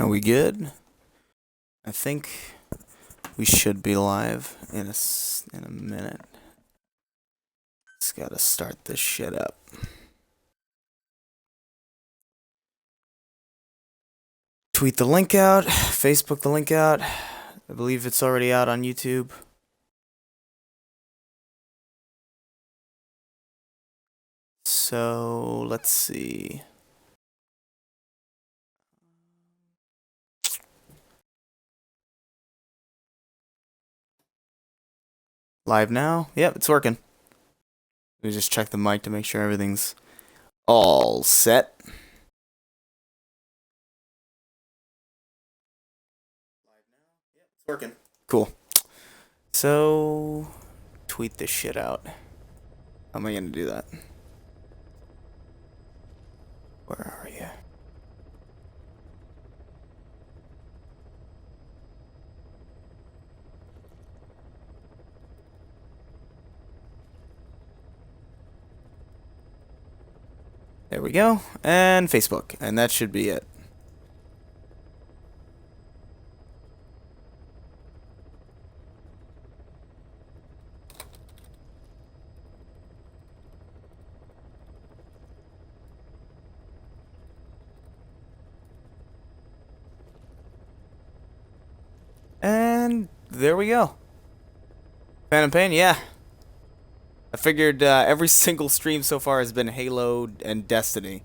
Are we good? I think we should be live in a minute. Just gotta start this shit up. Tweet the link out, Facebook the link out. I believe it's already out on YouTube. So, let's see. Live now? Yep, it's working. Let me just check the mic to make sure everything's all set. It's working. Cool. So, tweet this shit out. How am I gonna do that? Where are you? There we go. And Facebook. And that should be it. And there we go. Phantom Pain, yeah. I figured every single stream so far has been Halo and Destiny.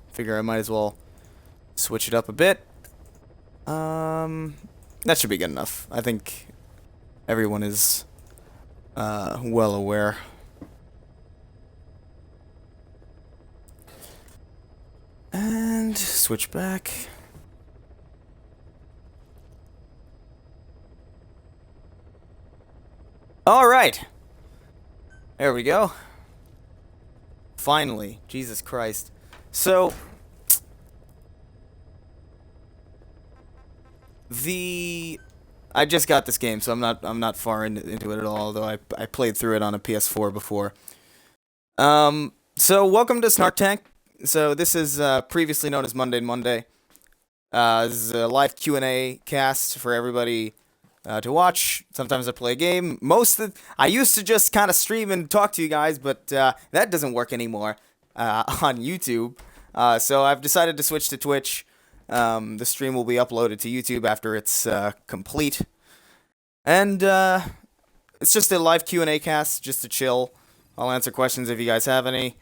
Figure I might as well switch it up a bit. That should be good enough. I think everyone is well aware. And switch back. All right. There we go. Finally, Jesus Christ. So I just got this game, so I'm not far into it at all. Although I played through it on a PS4 before. So welcome to Snark Tank. So this is previously known as Monday. This is a live Q&A cast for everybody to watch. Sometimes I play a game. I used to just kind of stream and talk to you guys, but that doesn't work anymore on YouTube. So I've decided to switch to Twitch. The stream will be uploaded to YouTube after it's complete. And it's just a live Q&A cast, just to chill. I'll answer questions if you guys have any.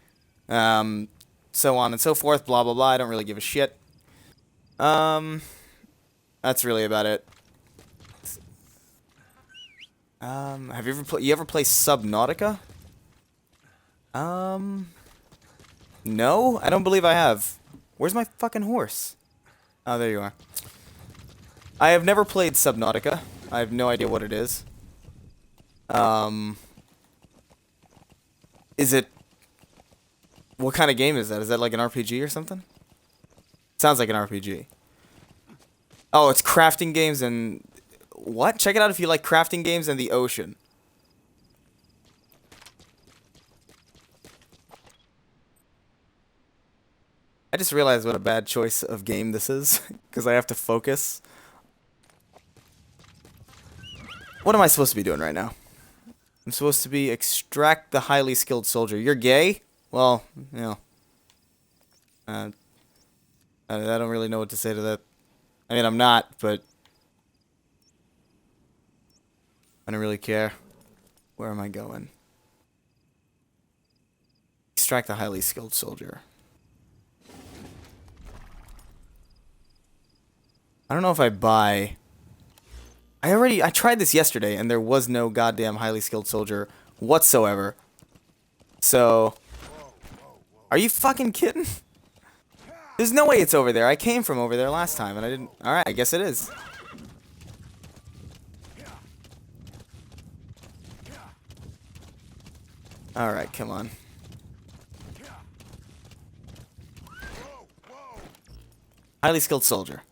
So on and so forth, blah, blah, blah. I don't really give a shit. That's really about it. Have you ever play Subnautica? No, I don't believe I have. Where's my fucking horse? Oh, there you are. I have never played Subnautica. I have no idea what it is. Is it... What kind of game is that? Is that like an RPG or something? Sounds like an RPG. Oh, it's crafting games and... What? Check it out if you like crafting games and the ocean. I just realized what a bad choice of game this is, because I have to focus. What am I supposed to be doing right now? I'm supposed to be extract the highly skilled soldier. You're gay? Well, you know. I don't really know what to say to that. I mean, I'm not, but... I don't really care. Where am I going? Extract the highly skilled soldier. I don't know if I buy... I tried this yesterday, and there was no goddamn highly skilled soldier whatsoever. So... Are you fucking kidding? There's no way it's over there. I came from over there last time, and I didn't... Alright, I guess it is. Alright, come on. Highly skilled soldier.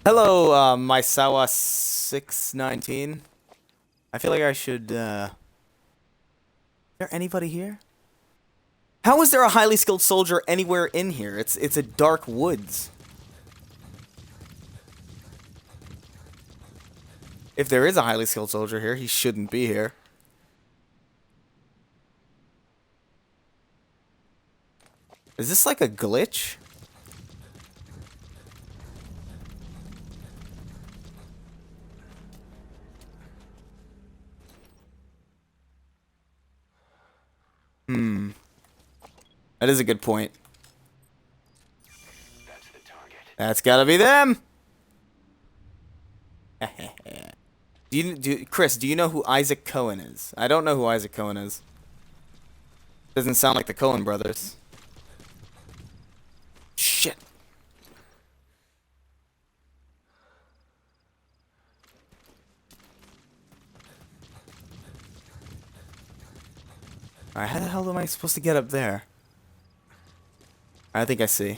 Hello, Mysawa619. I feel like I should, Is there anybody here? How is there a highly skilled soldier anywhere in here? It's a dark woods. If there is a highly skilled soldier here, he shouldn't be here. Is this like a glitch? That is a good point. That's the target. That's gotta be them. Chris, do you know who Isaac Cohen is? I don't know who Isaac Cohen is. Doesn't sound like the Cohen brothers. Shit. Alright, how the hell am I supposed to get up there? I think I see.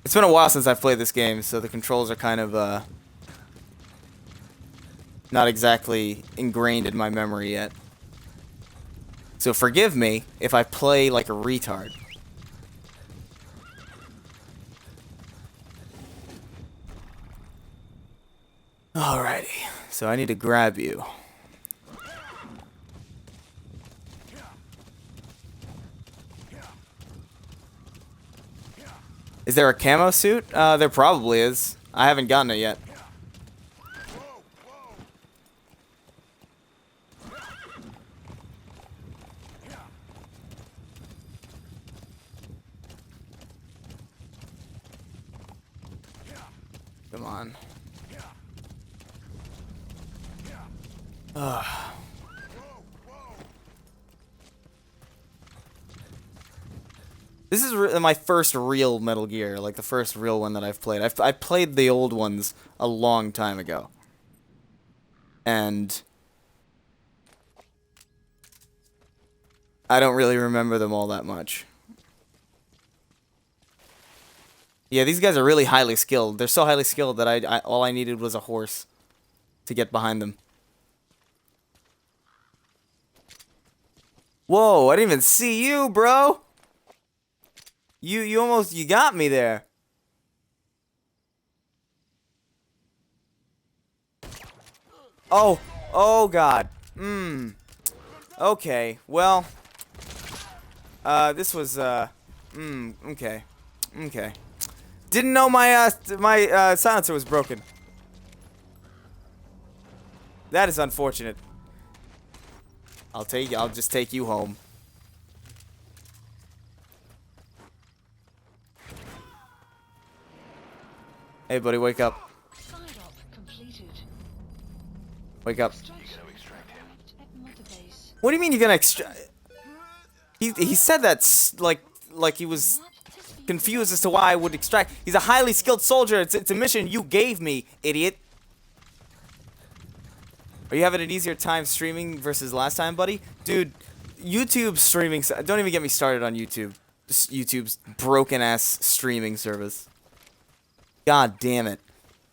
It's been a while since I've played this game, so the controls are kind of, not exactly ingrained in my memory yet. So forgive me if I play like a retard. Alrighty, so I need to grab you. Is there a camo suit? There probably is. I haven't gotten it yet. Come on. Ugh. This is my first real Metal Gear, like the first real one that I've played. I played the old ones a long time ago. And I don't really remember them all that much. Yeah, these guys are really highly skilled. They're so highly skilled that all I needed was a horse to get behind them. Whoa, I didn't even see you, bro. You almost got me there. Oh God. Okay. Well, this was okay. Okay. Didn't know my silencer was broken. That is unfortunate. I'll just take you home. Hey, buddy, wake up. Wake up. What do you mean you're gonna extract? He said that like he was confused as to why I would extract. He's a highly skilled soldier. It's a mission you gave me, idiot. Are you having an easier time streaming versus last time, buddy? Dude, YouTube streaming. Don't even get me started on YouTube. Just YouTube's broken ass streaming service. God damn it.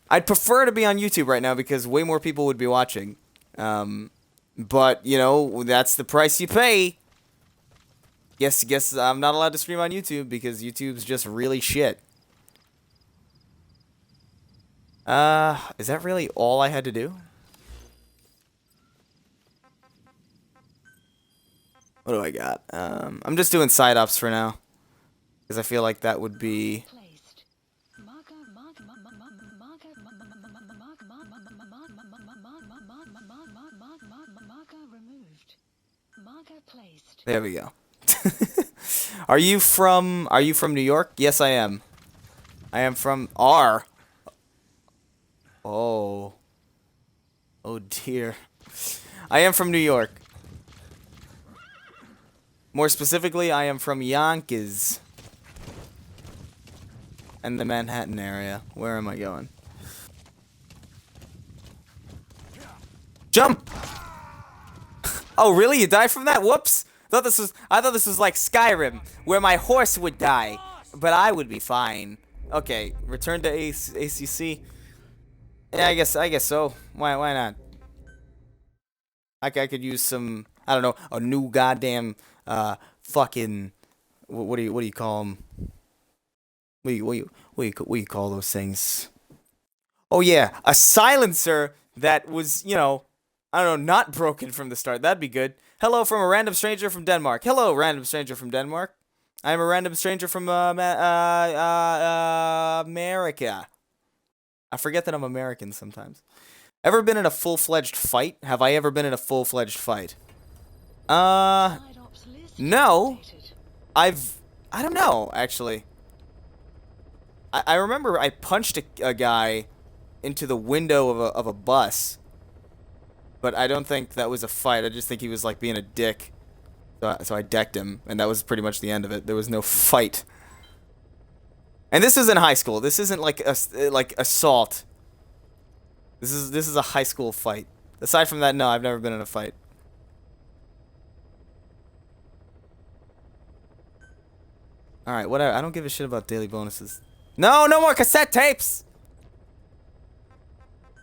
I'd prefer to be on YouTube right now because way more people would be watching. But, you know, that's the price you pay. Guess I'm not allowed to stream on YouTube because YouTube's just really shit. Is that really all I had to do? What do I got? I'm just doing side ops for now. Because I feel like that would be... There we go. Are you from New York? Yes, I am. I am from R. Oh. Oh dear. I am from New York. More specifically, I am from Yonkers. And the Manhattan area. Where am I going? Jump! Oh, really? You died from that? Whoops! I thought this was like Skyrim, where my horse would die, but I would be fine. Okay, return to ACC. Yeah, I guess so. Why not? I could use some I don't know, a new goddamn fucking what do you call them? What do you call those things? Oh yeah, a silencer that was, you know, I don't know, not broken from the start. That'd be good. Hello from a random stranger from Denmark. Hello, random stranger from Denmark. I am a random stranger from America. I forget that I'm American sometimes. Ever been in a full-fledged fight? Have I ever been in a full-fledged fight? No. I don't know, actually. I remember I punched a guy into the window of a bus. But I don't think that was a fight. I just think he was, like, being a dick. So I decked him, and that was pretty much the end of it. There was no fight. And this isn't high school. This isn't like assault. This is a high school fight. Aside from that, no, I've never been in a fight. All right, whatever. I don't give a shit about daily bonuses. No, no more cassette tapes.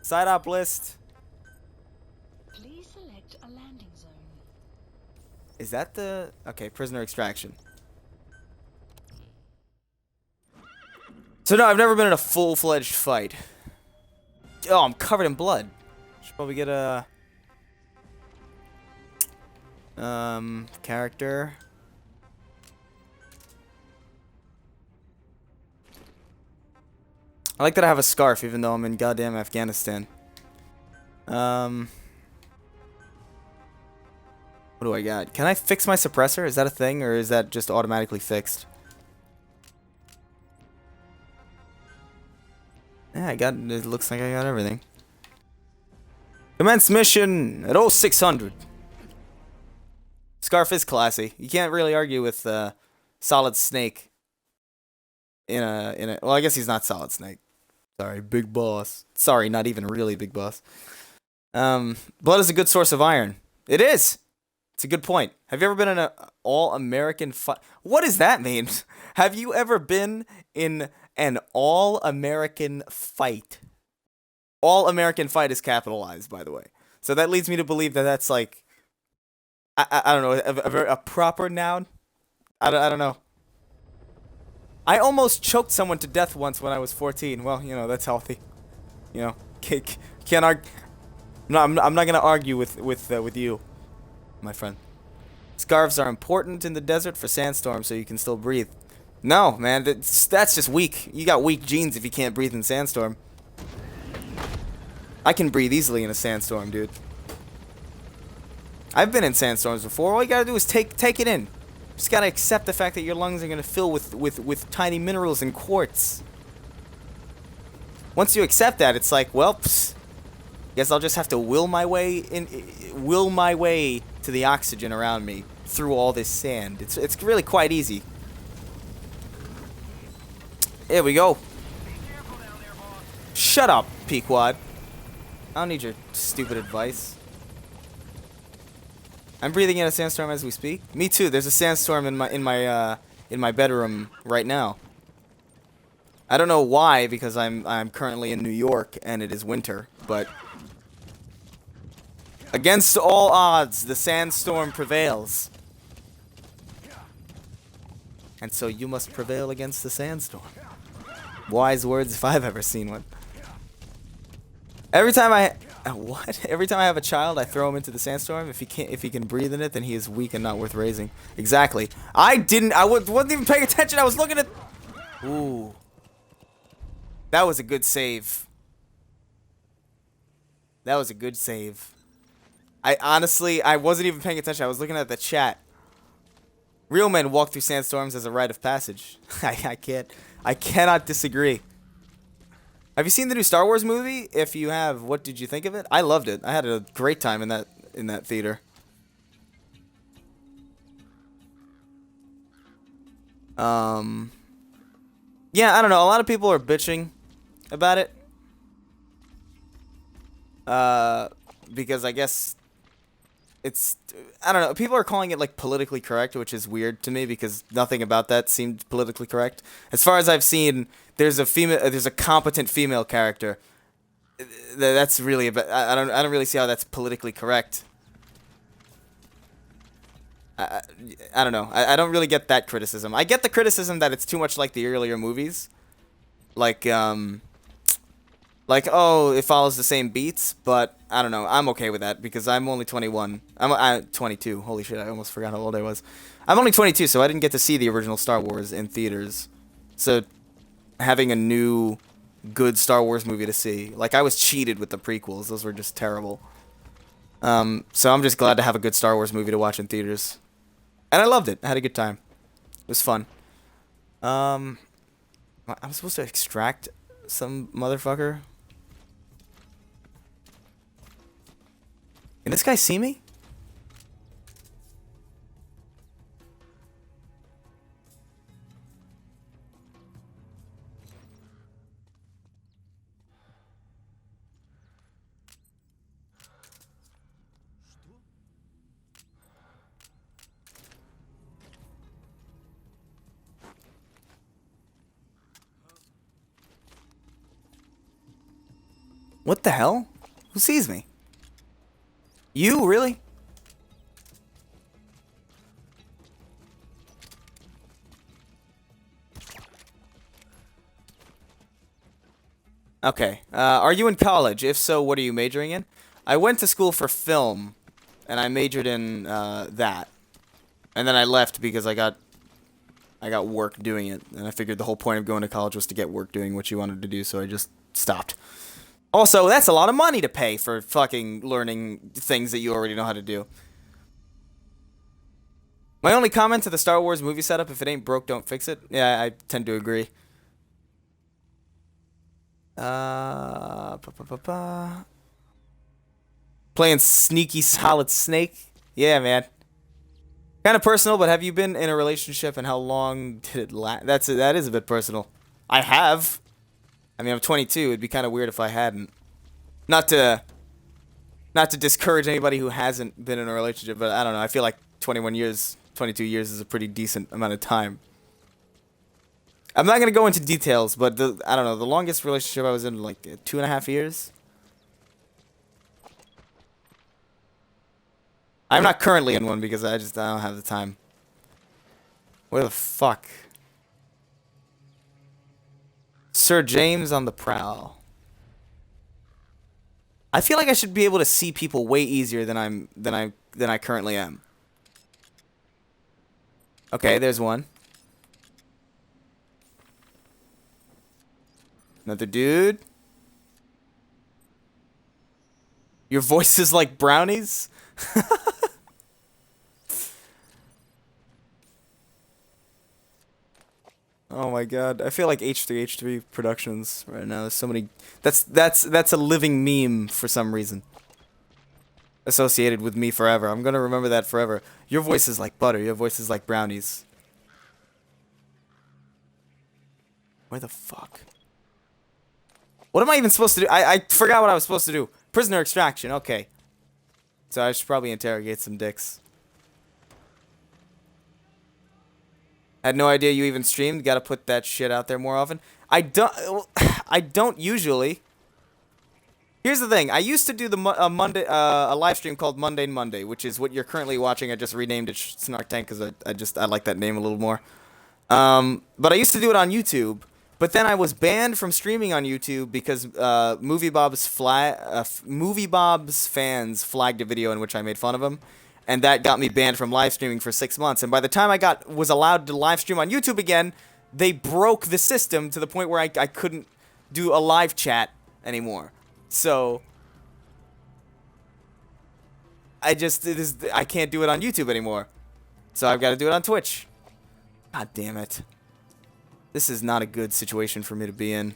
Side op list. Please select a landing zone. Is that the okay? Prisoner extraction. So no, I've never been in a full-fledged fight. Oh, I'm covered in blood. Should probably get a character. I like that I have a scarf even though I'm in goddamn Afghanistan. What do I got? Can I fix my suppressor? Is that a thing or is that just automatically fixed? Yeah, it looks like I got everything. Commence mission at 0600. Scarf is classy. You can't really argue with Solid Snake in a well, I guess he's not Solid Snake. Sorry, Big Boss. Sorry, not even really Big Boss. Blood is a good source of iron. It is. It's a good point. Have you ever been in an all-American fight? What does that mean? Have you ever been in an all-American fight? All-American fight is capitalized, by the way. So that leads me to believe that that's like, I don't know, a proper noun? I don't know. I almost choked someone to death once when I was 14. Well, you know, that's healthy. You know, can't argue. No, I'm not gonna argue with you, my friend. Scarves are important in the desert for sandstorms so you can still breathe. No, man, that's just weak. You got weak genes if you can't breathe in sandstorm. I can breathe easily in a sandstorm, dude. I've been in sandstorms before. All you gotta do is take it in. Just gotta accept the fact that your lungs are gonna fill with tiny minerals and quartz. Once you accept that, it's like, well, guess I'll just have to will my way to the oxygen around me through all this sand. It's really quite easy. Here we go. Shut up, Pequod. I don't need your stupid advice. I'm breathing in a sandstorm as we speak. Me too. There's a sandstorm in my bedroom right now. I don't know why, because I'm currently in New York and it is winter, but against all odds, the sandstorm prevails. And so you must prevail against the sandstorm. Wise words if I've ever seen one. Every time I have a child, I throw him into the sandstorm. If he can breathe in it, then he is weak and not worth raising. Exactly. I wasn't even paying attention. I was looking at. Ooh. That was a good save. That was a good save. I honestly wasn't even paying attention. I was looking at the chat. Real men walk through sandstorms as a rite of passage. I cannot disagree. Have you seen the new Star Wars movie? If you have, what did you think of it? I loved it. I had a great time in that theater. Yeah, I don't know. A lot of people are bitching about it. Because I guess I don't know. People are calling it like politically correct, which is weird to me because nothing about that seemed politically correct. As far as I've seen, there's a competent female character. That's really I don't really see how that's politically correct. I, I don't know. I don't really get that criticism. I get the criticism that it's too much like the earlier movies. Like, oh, it follows the same beats, but I don't know. I'm okay with that because I'm only 21. I'm 22. Holy shit, I almost forgot how old I was. I'm only 22, so I didn't get to see the original Star Wars in theaters. So having a new good Star Wars movie to see, like I was cheated with the prequels. Those were just terrible. So I'm just glad to have a good Star Wars movie to watch in theaters. And I loved it. I had a good time. It was fun. I'm supposed to extract some motherfucker. Can this guy see me? What the hell? Who sees me? You, really? Okay. Are you in college? If so, what are you majoring in? I went to school for film, and I majored in that. And then I left because I got work doing it, and I figured the whole point of going to college was to get work doing what you wanted to do, so I just stopped. Also, that's a lot of money to pay for fucking learning things that you already know how to do. My only comment to the Star Wars movie setup, if it ain't broke, don't fix it. Yeah, I tend to agree. Playing Sneaky Solid Snake? Yeah, man. Kind of personal, but have you been in a relationship and how long did it last? That is a bit personal. I have. I mean, I'm 22. It'd be kind of weird if I hadn't. Not to discourage anybody who hasn't been in a relationship, but I don't know. I feel like 21 years, 22 years is a pretty decent amount of time. I'm not gonna go into details, but I don't know. The longest relationship I was in, like 2.5 years. I'm not currently in one because I don't have the time. Where the fuck? Sir James on the prowl. I feel like I should be able to see people way easier than I currently am. Okay, there's one. Another dude. Your voice is like brownies? Oh my god, I feel like H3H3 Productions right now. There's so many. That's a living meme for some reason. Associated with me forever. I'm gonna remember that forever. Your voice is like butter. Your voice is like brownies. Where the fuck? What am I even supposed to do? I forgot what I was supposed to do. Prisoner extraction. Okay. So I should probably interrogate some dicks. Had no idea you even streamed. Gotta put that shit out there more often. I don't usually. Here's the thing. I used to do a live stream called Mundane Monday, which is what you're currently watching. I just renamed it Snark Tank because I like that name a little more. But I used to do it on YouTube. But then I was banned from streaming on YouTube because Movie Bob's fans flagged a video in which I made fun of him. And that got me banned from live streaming for 6 months. And by the time I was allowed to live stream on YouTube again, they broke the system to the point where I couldn't do a live chat anymore. So I can't do it on YouTube anymore. So I've got to do it on Twitch. God damn it. This is not a good situation for me to be in.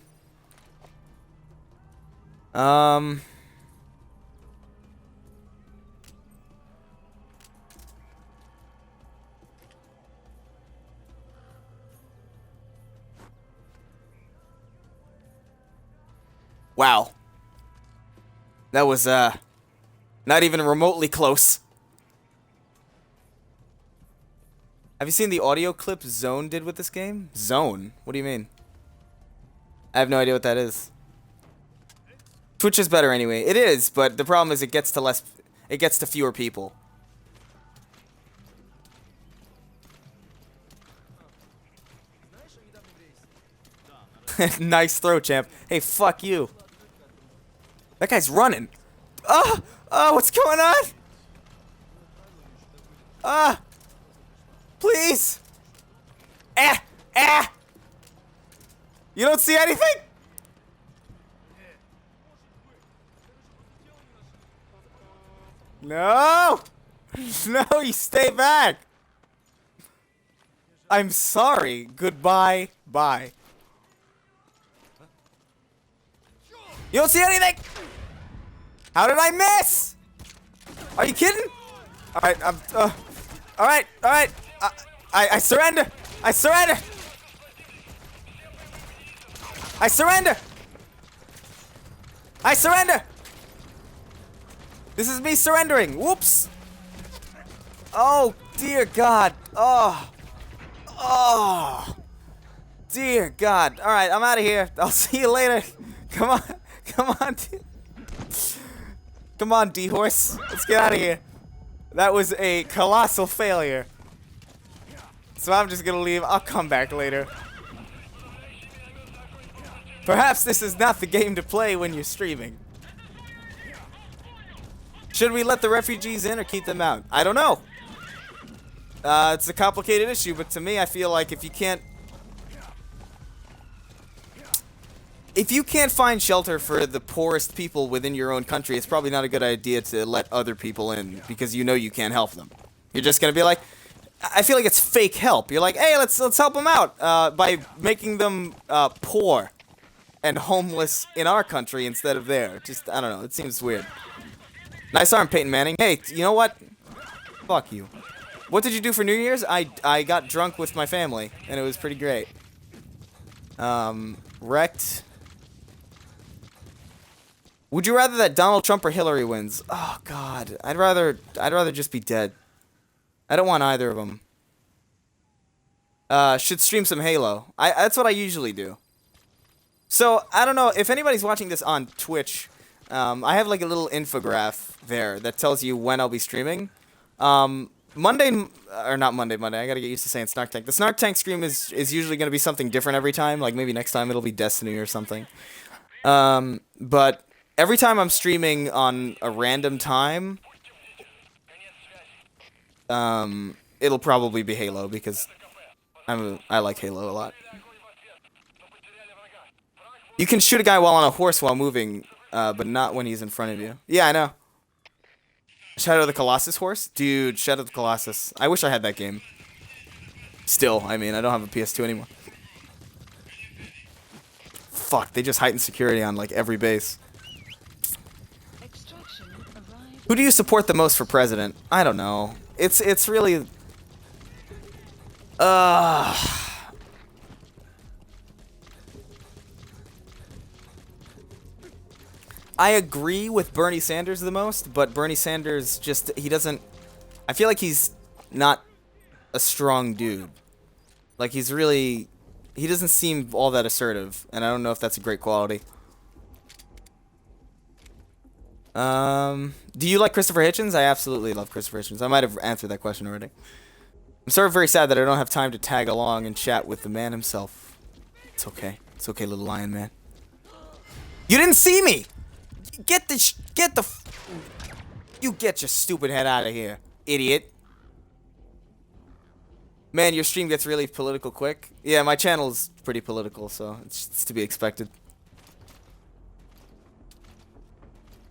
Wow. That was, not even remotely close. Have you seen the audio clip Zone did with this game? Zone? What do you mean? I have no idea what that is. Twitch is better anyway. It is, but the problem is it gets to fewer people. Nice throw, champ. Hey, fuck you. That guy's running. What's going on? Please. You don't see anything? No. No, you stay back. I'm sorry. Goodbye. Bye. You don't see anything? How did I miss? Are you kidding? Alright, alright. I surrender. I surrender. I surrender. I surrender. This is me surrendering. Whoops. Oh, dear God. Oh. Dear God. Alright, I'm out of here. I'll see you later. Come on. Come on. Come on, D-Horse. Let's get out of here. That was a colossal failure. So I'm just gonna leave. I'll come back later. Perhaps this is not the game to play when you're streaming. Should we let the refugees in or keep them out? I don't know. It's a complicated issue, but to me, I feel like if you can't find shelter for the poorest people within your own country, it's probably not a good idea to let other people in because you know you can't help them. You're just gonna be like, I feel like it's fake help. You're like, hey, let's help them out by making them poor and homeless in our country instead of there. Just, I don't know. It seems weird. Nice arm, Peyton Manning. Hey, you know what? Fuck you. What did you do for New Year's? I got drunk with my family, and it was pretty great. Wrecked. Would you rather that Donald Trump or Hillary wins? Oh God, I'd rather just be dead. I don't want either of them. Should stream some Halo. That's what I usually do. So I don't know if anybody's watching this on Twitch. I have like a little infograph there that tells you when I'll be streaming. Monday, or not Monday. I gotta get used to saying Snark Tank. The Snark Tank stream is usually gonna be something different every time. Like maybe next time it'll be Destiny or something. But every time I'm streaming on a random time, it'll probably be Halo because I like Halo a lot. You can shoot a guy while on a horse while moving, but not when he's in front of you. Yeah, I know. Shadow of the Colossus horse? Dude, Shadow of the Colossus. I wish I had that game. Still, I mean, I don't have a PS2 anymore. Fuck, they just heightened security on, like, every base. Who do you support the most for president? I don't know. It's really... I agree with Bernie Sanders the most, but Bernie Sanders just, he doesn't, I feel like he's not a strong dude. Like he's really, he doesn't seem all that assertive, and I don't know if that's a great quality. Do you like Christopher Hitchens? I absolutely love Christopher Hitchens. I might have answered that question already. I'm sort of very sad that I don't have time to tag along and chat with the man himself. It's okay. It's okay, little lion man. You didn't see me! You get your stupid head out of here, idiot. Man, your stream gets really political quick. Yeah, my channel's pretty political, so it's to be expected.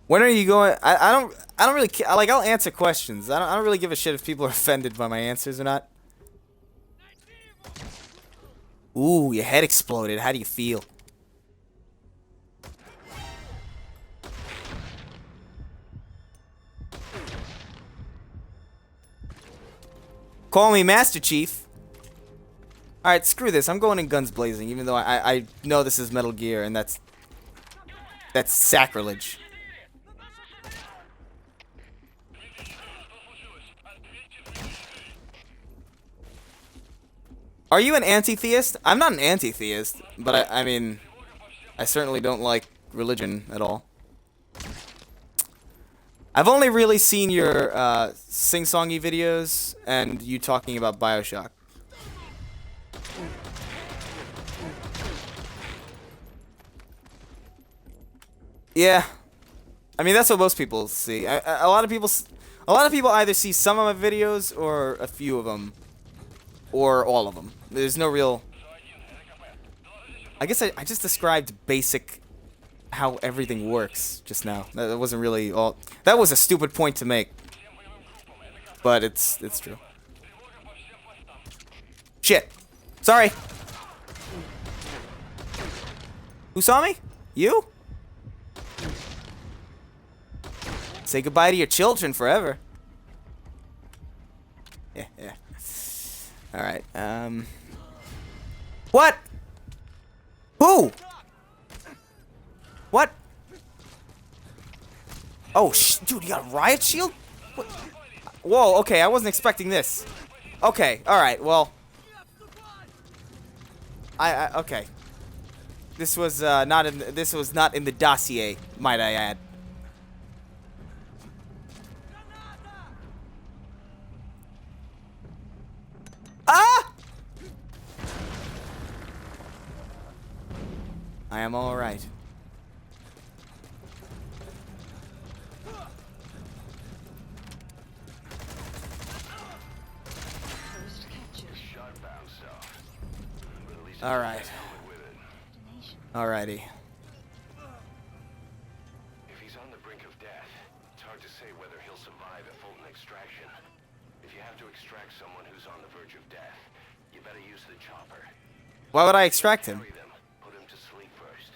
When are you going? I don't really care. Like, I'll answer questions. I don't really give a shit if people are offended by my answers or not. Ooh, your head exploded. How do you feel? Call me Master Chief. Alright, screw this. I'm going in guns blazing, even though I know this is Metal Gear, and that's sacrilege. Are you an anti-theist? I'm not an anti-theist, but I mean, I certainly don't like religion at all. I've only really seen your sing-songy videos and you talking about BioShock. Yeah. I mean, that's what most people see. A lot of people, a lot of people either see some of my videos or a few of them, or all of them. There's no real. I guess I just described basic how everything works just now. That wasn't really all. That was a stupid point to make, but it's true. Shit. Sorry. Who saw me? You? Say goodbye to your children forever. Yeah, yeah. Alright, What? Who? What? Oh, dude, you got a riot shield? What? Whoa, okay, I wasn't expecting this. Okay, alright, well. Okay. This was not in the dossier, might I add. Ah! I am all right. All right. Alrighty. If he's on the brink of death, it's hard to say whether he'll survive a Fulton extraction. If you have to extract someone who's on the verge of death, you better use the chopper. Why would I extract him? Put him to sleep first.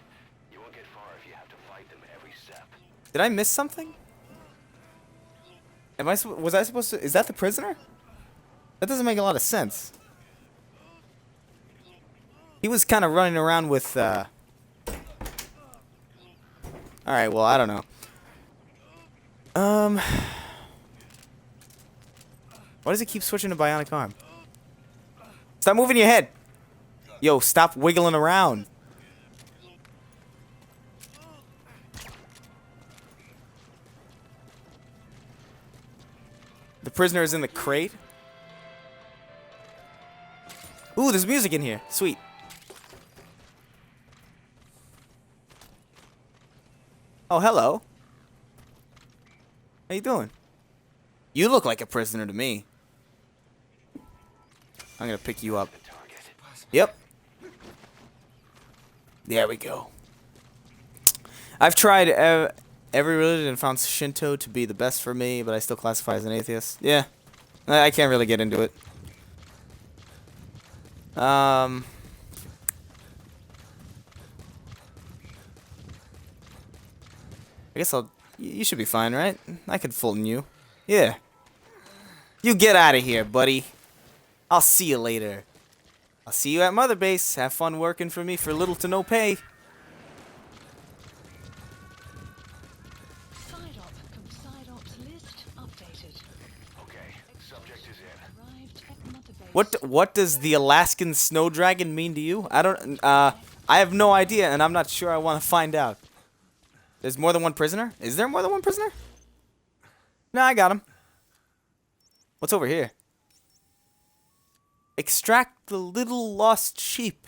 You won't get far if you have to fight them every step. Did I miss something? Was I supposed to? Is that the prisoner? That doesn't make a lot of sense. He was kind of running around with. All right. Well, I don't know. Why does it keep switching to bionic arm? Stop moving your head. Yo, stop wiggling around. The prisoner is in the crate. Ooh, there's music in here. Sweet. Oh, hello. How you doing? You look like a prisoner to me. I'm gonna pick you up. Yep. There we go. I've tried every religion and found Shinto to be the best for me, but I still classify as an atheist. Yeah. I can't really get into it. I guess you should be fine, right? I could Fulton you. Yeah. You get out of here, buddy. I'll see you later. I'll see you at Mother Base. Have fun working for me for little to no pay. Side ops list updated. Okay, subject is in. Arrived at Mother Base. What does the Alaskan snow dragon mean to you? I have no idea, and I'm not sure I want to find out. There's more than one prisoner? Is there more than one prisoner? No, I got him. What's over here? Extract the little lost sheep.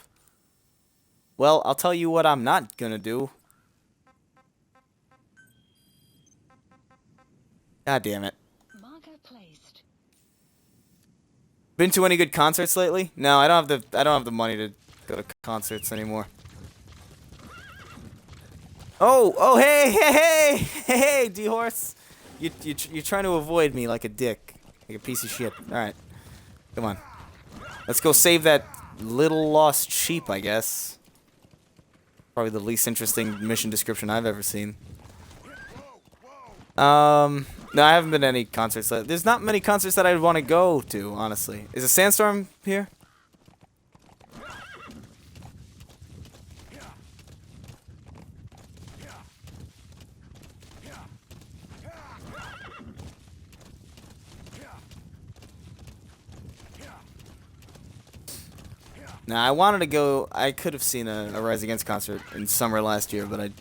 Well, I'll tell you what I'm not gonna do. God damn it. Marker placed. Been to any good concerts lately? No, I don't have the money to go to concerts anymore. Oh, hey, D-Horse. You're trying to avoid me like a dick. Like a piece of shit. Alright. Come on. Let's go save that little lost sheep, I guess. Probably the least interesting mission description I've ever seen. No, I haven't been to any concerts. There's not many concerts that I'd want to go to, honestly. Is a sandstorm here? Now, I wanted to go. I could have seen a Rise Against concert in summer last year, but I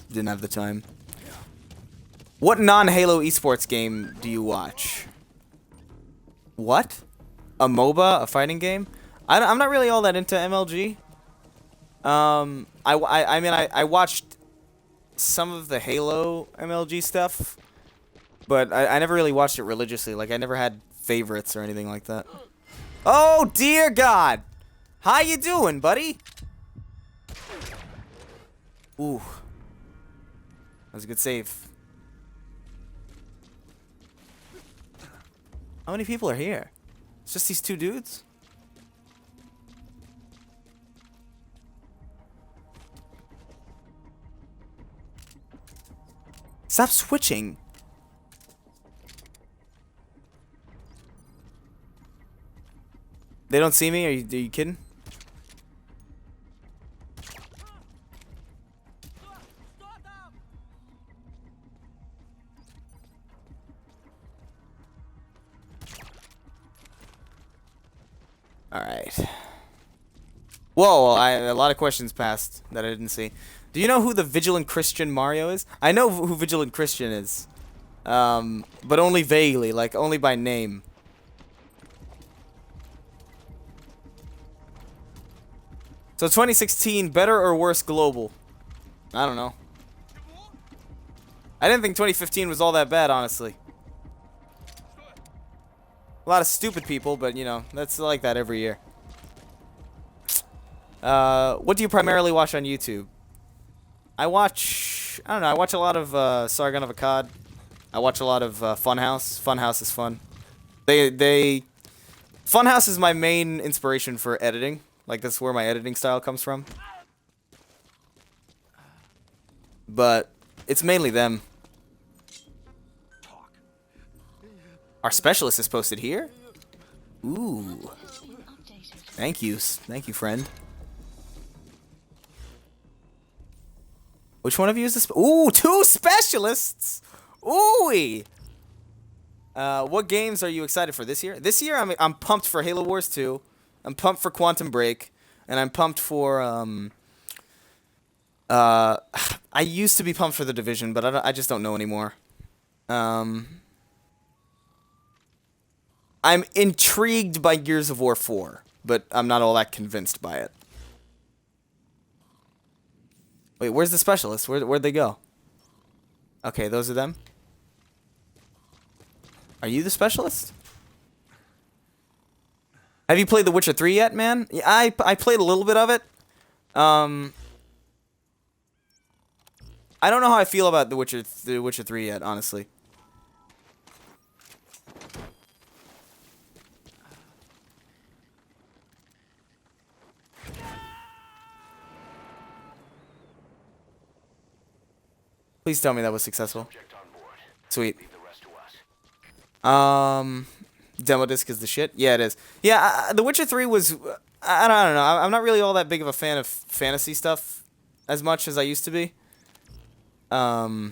didn't have the time. What non-Halo esports game do you watch? What? A MOBA? A fighting game? I'm not really all that into MLG. I mean, I watched some of the Halo MLG stuff, but I never really watched it religiously. Like, I never had favorites or anything like that. Oh, dear God! How you doing, buddy? Ooh. That was a good save. How many people are here? It's just these two dudes? Stop switching. They don't see me? Are you kidding? Alright. Whoa, a lot of questions passed that I didn't see. Do you know who the Vigilant Christian Mario is? I know who Vigilant Christian is. But only vaguely, like only by name. So 2016, better or worse global? I don't know. I didn't think 2015 was all that bad, honestly. A lot of stupid people, but you know, that's like that every year. What do you primarily watch on YouTube? I don't know, I watch a lot of Sargon of Akkad. I watch a lot of Funhouse. Funhouse is fun. Funhouse is my main inspiration for editing. Like, that's where my editing style comes from. But it's mainly them. Our specialist is posted here? Ooh. Thank you. Thank you, friend. Which one of you is this? Ooh, 2 specialists! Ooh-wee! What games are you excited for this year? This year, I'm pumped for Halo Wars 2. I'm pumped for Quantum Break. And I'm pumped for, I used to be pumped for The Division, but I just don't know anymore. I'm intrigued by Gears of War 4, but I'm not all that convinced by it. Wait, where's the specialist? Where'd they go? Okay, those are them. Are you the specialist? Have you played The Witcher 3 yet, man? Yeah, I played a little bit of it. I don't know how I feel about The Witcher 3 yet, honestly. Please tell me that was successful. Sweet. Demo disc is the shit. Yeah, it is. Yeah, The Witcher 3 was. I don't know. I'm not really all that big of a fan of fantasy stuff as much as I used to be. I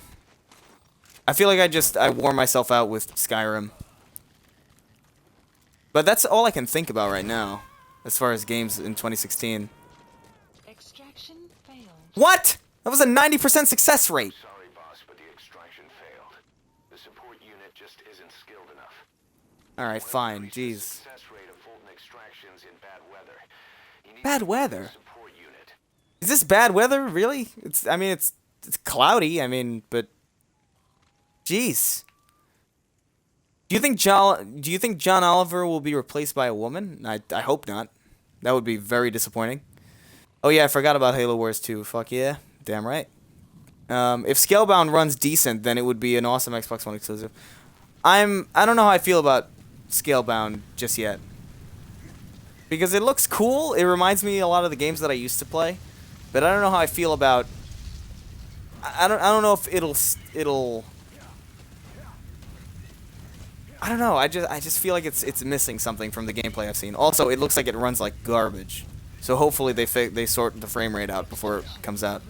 feel like I wore myself out with Skyrim. But that's all I can think about right now, as far as games in 2016. Extraction failed. What? That was a 90% success rate. Sorry, boss, but the extraction failed. The support unit just isn't skilled enough. Alright, fine. Jeez. Success rate of Fulton extractions in bad weather. You need Bad weather? support unit. Is this bad weather? Really? I mean, it's cloudy. I mean, but jeez. Do you think John Oliver will be replaced by a woman? I hope not. That would be very disappointing. Oh yeah, I forgot about Halo Wars 2. Fuck yeah. Damn right. If Scalebound runs decent, then it would be an awesome Xbox One exclusive. I don't know how I feel about Scalebound just yet. Because it looks cool. It reminds me a lot of the games that I used to play. But I don't know how I feel about I don't know if it'll I don't know. I just feel like it's missing something from the gameplay I've seen. Also, it looks like it runs like garbage. So hopefully they sort the frame rate out before it comes out.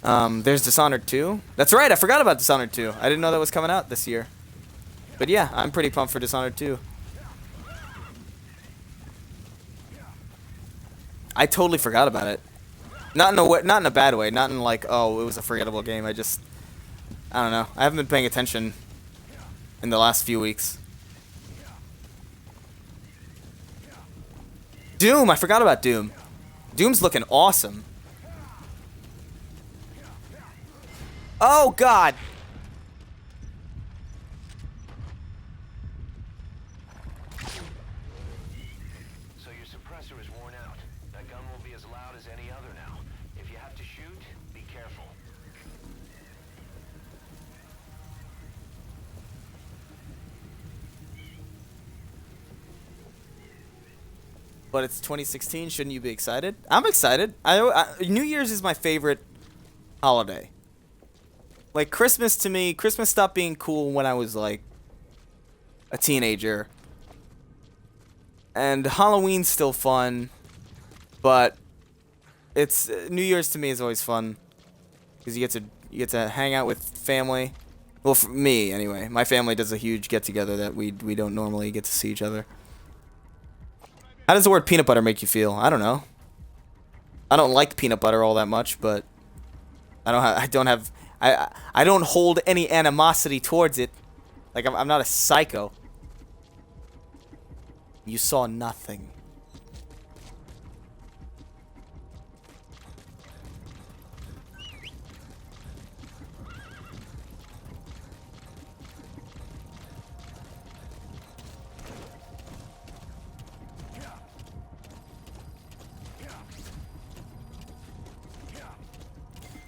There's Dishonored 2. That's right, I forgot about Dishonored 2. I didn't know that was coming out this year. But yeah, I'm pretty pumped for Dishonored 2. I totally forgot about it. Not in a bad way. Not in like, oh, it was a forgettable game. I don't know. I haven't been paying attention in the last few weeks. Doom! I forgot about Doom. Doom's looking awesome. Oh, God! So your suppressor is worn out. That gun will be as loud as any other now. If you have to shoot, be careful. But it's 2016. Shouldn't you be excited? I'm excited. New Year's is my favorite holiday. Like, Christmas to me, Christmas stopped being cool when I was, like, a teenager. And Halloween's still fun. But it's New Year's to me is always fun. Because you get to hang out with family. Well, for me, anyway. My family does a huge get-together that we don't normally get to see each other. How does the word peanut butter make you feel? I don't know. I don't like peanut butter all that much, but I don't hold any animosity towards it. Like, I'm not a psycho. You saw nothing.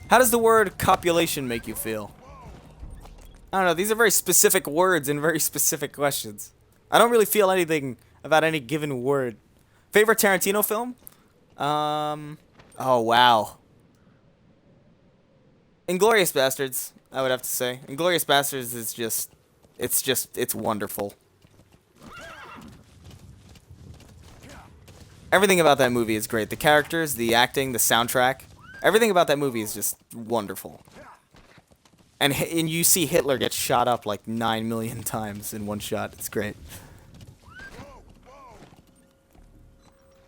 How does the word copulation make you feel? I don't know. These are very specific words and very specific questions. I don't really feel anything about any given word. Favorite Tarantino film? Oh, wow. Inglourious Bastards, I would have to say. Inglourious Bastards is just, it's wonderful. Everything about that movie is great. The characters, the acting, the soundtrack. Everything about that movie is just wonderful. And you see Hitler get shot up like 9 million times in one shot. It's great.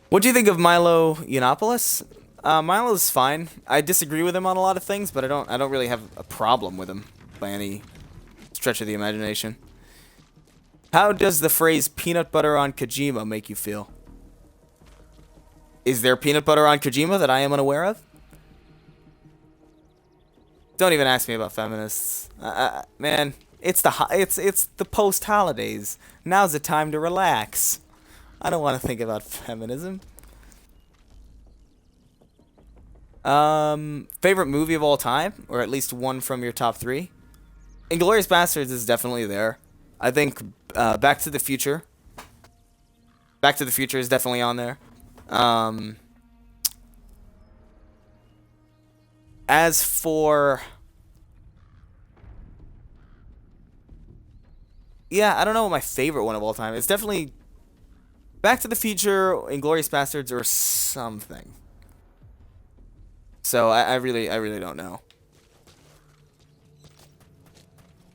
What do you think of Milo Yiannopoulos? Milo's fine. I disagree with him on a lot of things, but I don't really have a problem with him by any stretch of the imagination. How does the phrase peanut butter on Kojima make you feel? Is there peanut butter on Kojima that I am unaware of? Don't even ask me about feminists. Man, it's the post-holidays. Now's the time to relax. I don't want to think about feminism. Favorite movie of all time, or at least one from your top 3? Inglourious Basterds is definitely there. I think Back to the Future. Back to the Future is definitely on there. As for... Yeah, I don't know what my favorite one of all time is. It's definitely Back to the Future, Inglourious Basterds, or something. So I really don't know.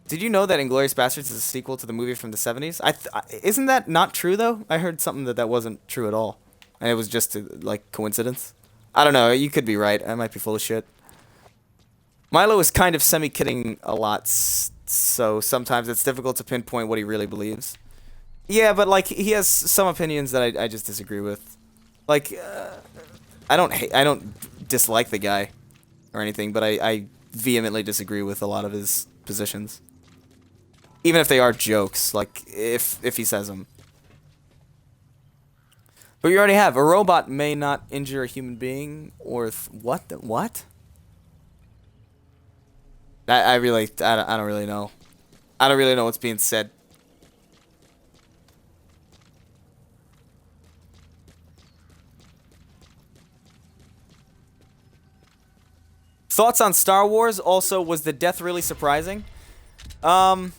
Did you know that Inglourious Basterds is a sequel to the movie from the 70s? Isn't that not true, though? I heard something that wasn't true at all. And it was just, like, coincidence. I don't know. You could be right. I might be full of shit. Milo is kind of semi-kidding a lot, so sometimes it's difficult to pinpoint what he really believes. Yeah, but, like, he has some opinions that I just disagree with. Like, I don't dislike the guy or anything, but I vehemently disagree with a lot of his positions. Even if they are jokes, like, if he says them. But you already have. A robot may not injure a human being, or... What? What? I don't really know. I don't really know what's being said. Thoughts on Star Wars? Also, was the death really surprising? I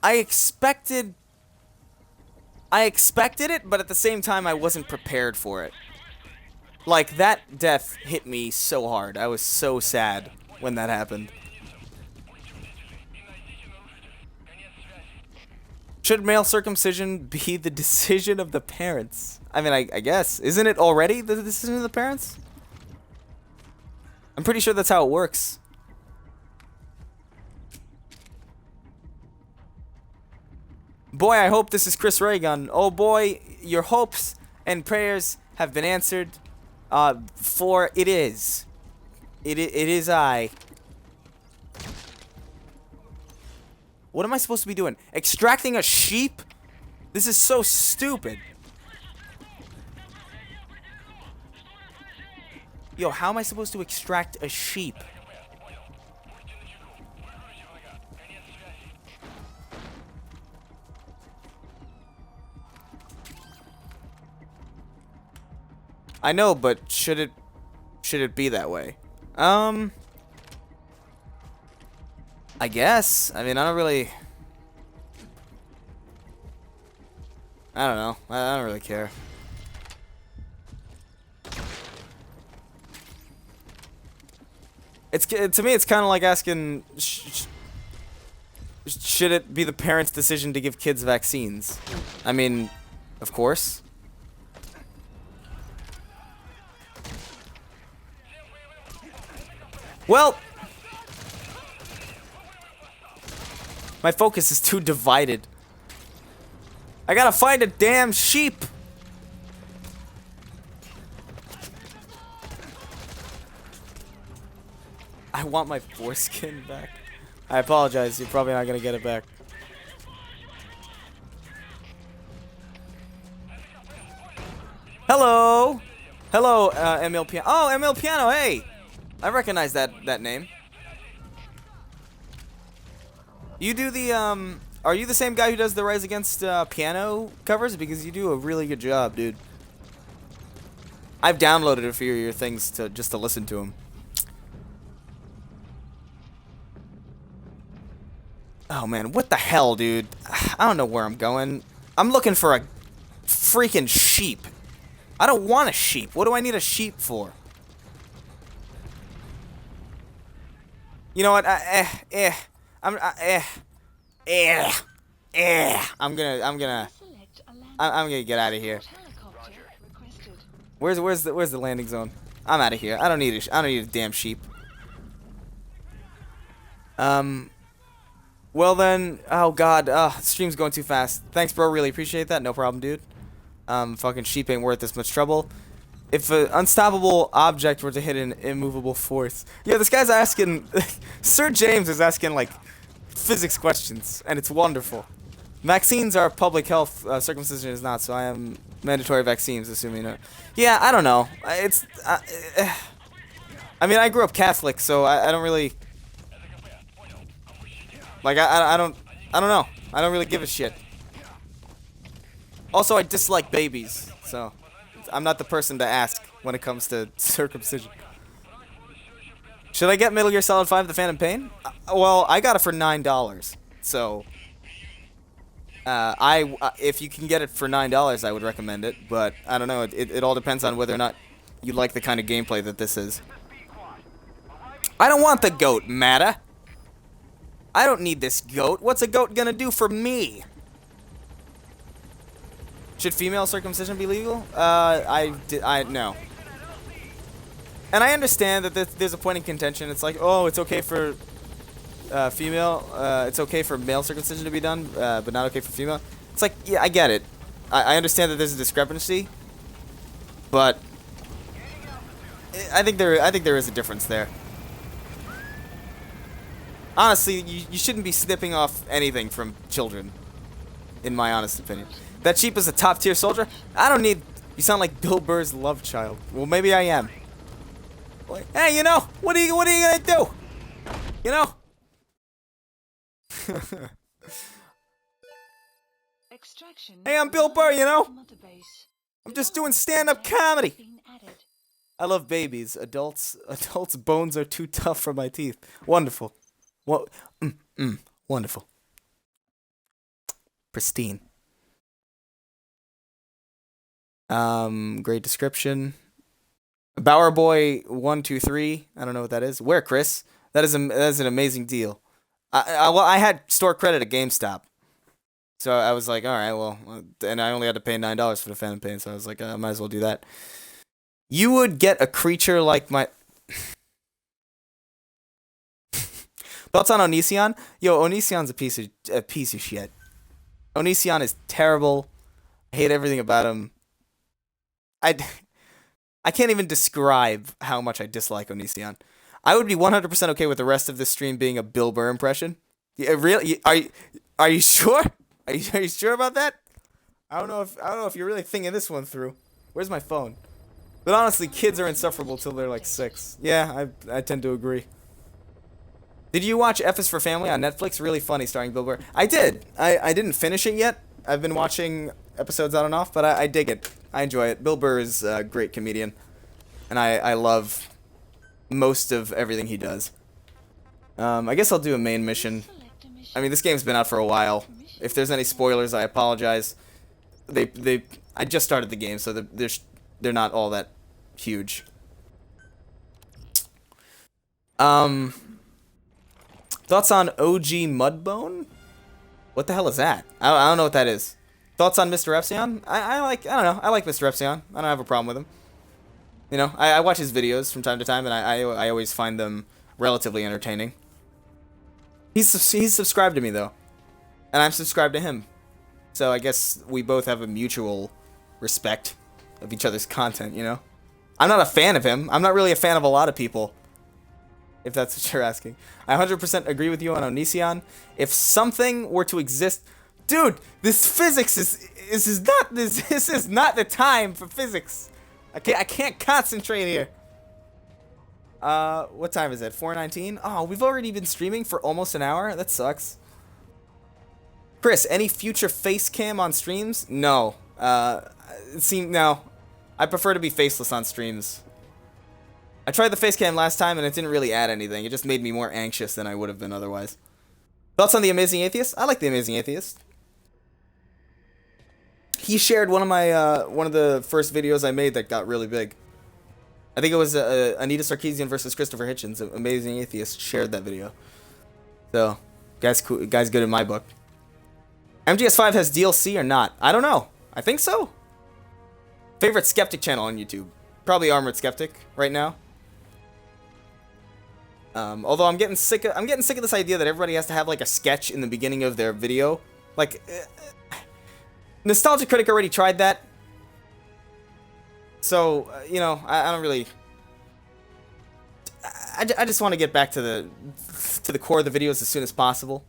expected it, but at the same time, I wasn't prepared for it. Like, that death hit me so hard. I was so sad when that happened. Should male circumcision be the decision of the parents? I mean, I guess. Isn't it already the decision of the parents? I'm pretty sure that's how it works. Boy, I hope this is Chris Reagan. Oh boy, your hopes and prayers have been answered. For it is. It is I. What am I supposed to be doing? Extracting a sheep? This is so stupid. Yo, how am I supposed to extract a sheep? I know, but should it be that way? I guess. I mean, I don't really... I don't know. I don't really care. It's to me, it's kind of like asking, should it be the parents' decision to give kids vaccines? I mean, of course. Well, my focus is too divided. I gotta find a damn sheep. I want my foreskin back. I apologize, you're probably not gonna get it back. Hello! Hello, ML Piano. Oh, ML Piano, hey! I recognize that name. You do the, are you the same guy who does the Rise Against piano covers? Because you do a really good job, dude. I've downloaded a few of your things just to listen to them. Oh man, what the hell, dude? I don't know where I'm going. I'm looking for a freaking sheep. I don't want a sheep. What do I need a sheep for? You know what? I'm gonna get out of here. Where's the landing zone? I'm out of here. I don't need a damn sheep. Well then, oh god, stream's going too fast. Thanks, bro. Really appreciate that. No problem, dude. Fucking sheep ain't worth this much trouble. If an unstoppable object were to hit an immovable force. Yeah, this guy's asking... Sir James is asking, like, physics questions, and it's wonderful. Vaccines are public health, circumcision is not, so I am mandatory vaccines, assuming... yeah, I don't know. It's... I mean, I grew up Catholic, so I don't really... Like, I don't know. I don't really give a shit. Also, I dislike babies, so... I'm not the person to ask when it comes to circumcision. Should I get Metal Gear Solid 5: The Phantom Pain? Well, I got it for $9, so if you can get it for $9, I would recommend it. But I don't know. It all depends on whether or not you like the kind of gameplay that this is. I don't want the goat, Matta. I don't need this goat. What's a goat gonna do for me? Should female circumcision be legal? No. And I understand that there's a point in contention. It's like, oh, it's okay for it's okay for male circumcision to be done, but not okay for female. It's like, yeah, I get it. I understand that there's a discrepancy, but I think there is a difference there. Honestly, you shouldn't be snipping off anything from children, in my honest opinion. That sheep is a top-tier soldier? I don't need... You sound like Bill Burr's love child. Well, maybe I am. Hey, you know, what are you gonna do? You know? Hey, I'm Bill Burr, you know? I'm just doing stand-up comedy. I love babies. Adults' bones are too tough for my teeth. Wonderful. What? Wonderful. Pristine. Great description. Bower Boy 123. I don't know what that is. Where, Chris? That is an amazing deal. Well, I had store credit at GameStop, so I was like, all right, well, and I only had to pay $9 for the Phantom Pain, so I was like, I might as well do that. You would get a creature like my. Thoughts on Onision? Yo, Onision's a piece of shit. Onision is terrible. I hate everything about him. I can't even describe how much I dislike Onision. I would be 100% okay with the rest of this stream being a Bill Burr impression. Yeah, really? Are you sure? Are you sure about that? I don't know if you're really thinking this one through. Where's my phone? But honestly, kids are insufferable till they're like 6. Yeah, I tend to agree. Did you watch F is for Family on Netflix? Really funny, starring Bill Burr. I did. I didn't finish it yet. I've been watching episodes on and off, but I dig it. I enjoy it. Bill Burr is a great comedian, and I love most of everything he does. I guess I'll do a main mission. I mean, this game's been out for a while. If there's any spoilers, I apologize. I just started the game, so they're not all that huge. Thoughts on OG Mudbone? What the hell is that? I don't know what that is. Thoughts on Mr. Epsilon? I don't know. I like Mr. Epsilon. I don't have a problem with him. You know, I watch his videos from time to time, and I always find them relatively entertaining. He's subscribed to me, though. And I'm subscribed to him. So I guess we both have a mutual respect of each other's content, you know? I'm not a fan of him. I'm not really a fan of a lot of people, if that's what you're asking. I 100% agree with you on Onision. If something were to exist... Dude, this physics is not the time for physics. I can't concentrate here. What time is it? 4:19? Oh, we've already been streaming for almost an hour? That sucks. Chris, any future face cam on streams? No. No. I prefer to be faceless on streams. I tried the face cam last time and it didn't really add anything. It just made me more anxious than I would have been otherwise. Thoughts on The Amazing Atheist? I like The Amazing Atheist. He shared one of the first videos I made that got really big. I think it was Anita Sarkeesian versus Christopher Hitchens. Amazing Atheist shared that video. So, guy's good in my book. MGS5 has DLC or not? I don't know. I think so. Favorite skeptic channel on YouTube? Probably Armored Skeptic right now. Although I'm getting sick of this idea that everybody has to have like a sketch in the beginning of their video. Like, Nostalgia Critic already tried that. So, you know, I don't really... I just want to get back to the core of the videos as soon as possible.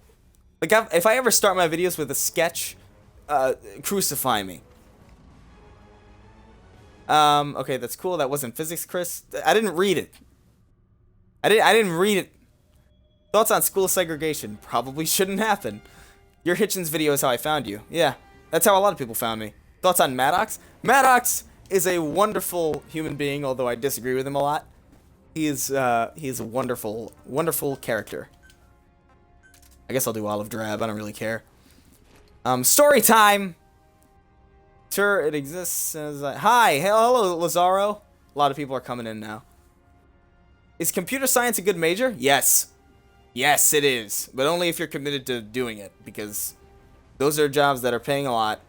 Like, if I ever start my videos with a sketch, crucify me. Okay, that's cool. That wasn't physics, Chris. I didn't read it. I didn't read it. Thoughts on school segregation? Probably shouldn't happen. Your Hitchens video is how I found you. Yeah, that's how a lot of people found me. Thoughts on Maddox? Maddox is a wonderful human being, although I disagree with him a lot. He's a wonderful, wonderful character. I guess I'll do Olive Drab. I don't really care. Story time! Sure, it exists as hi, hello, Lazaro. A lot of people are coming in now. Is computer science a good major? Yes. Yes, it is. But only if you're committed to doing it, because those are jobs that are paying a lot,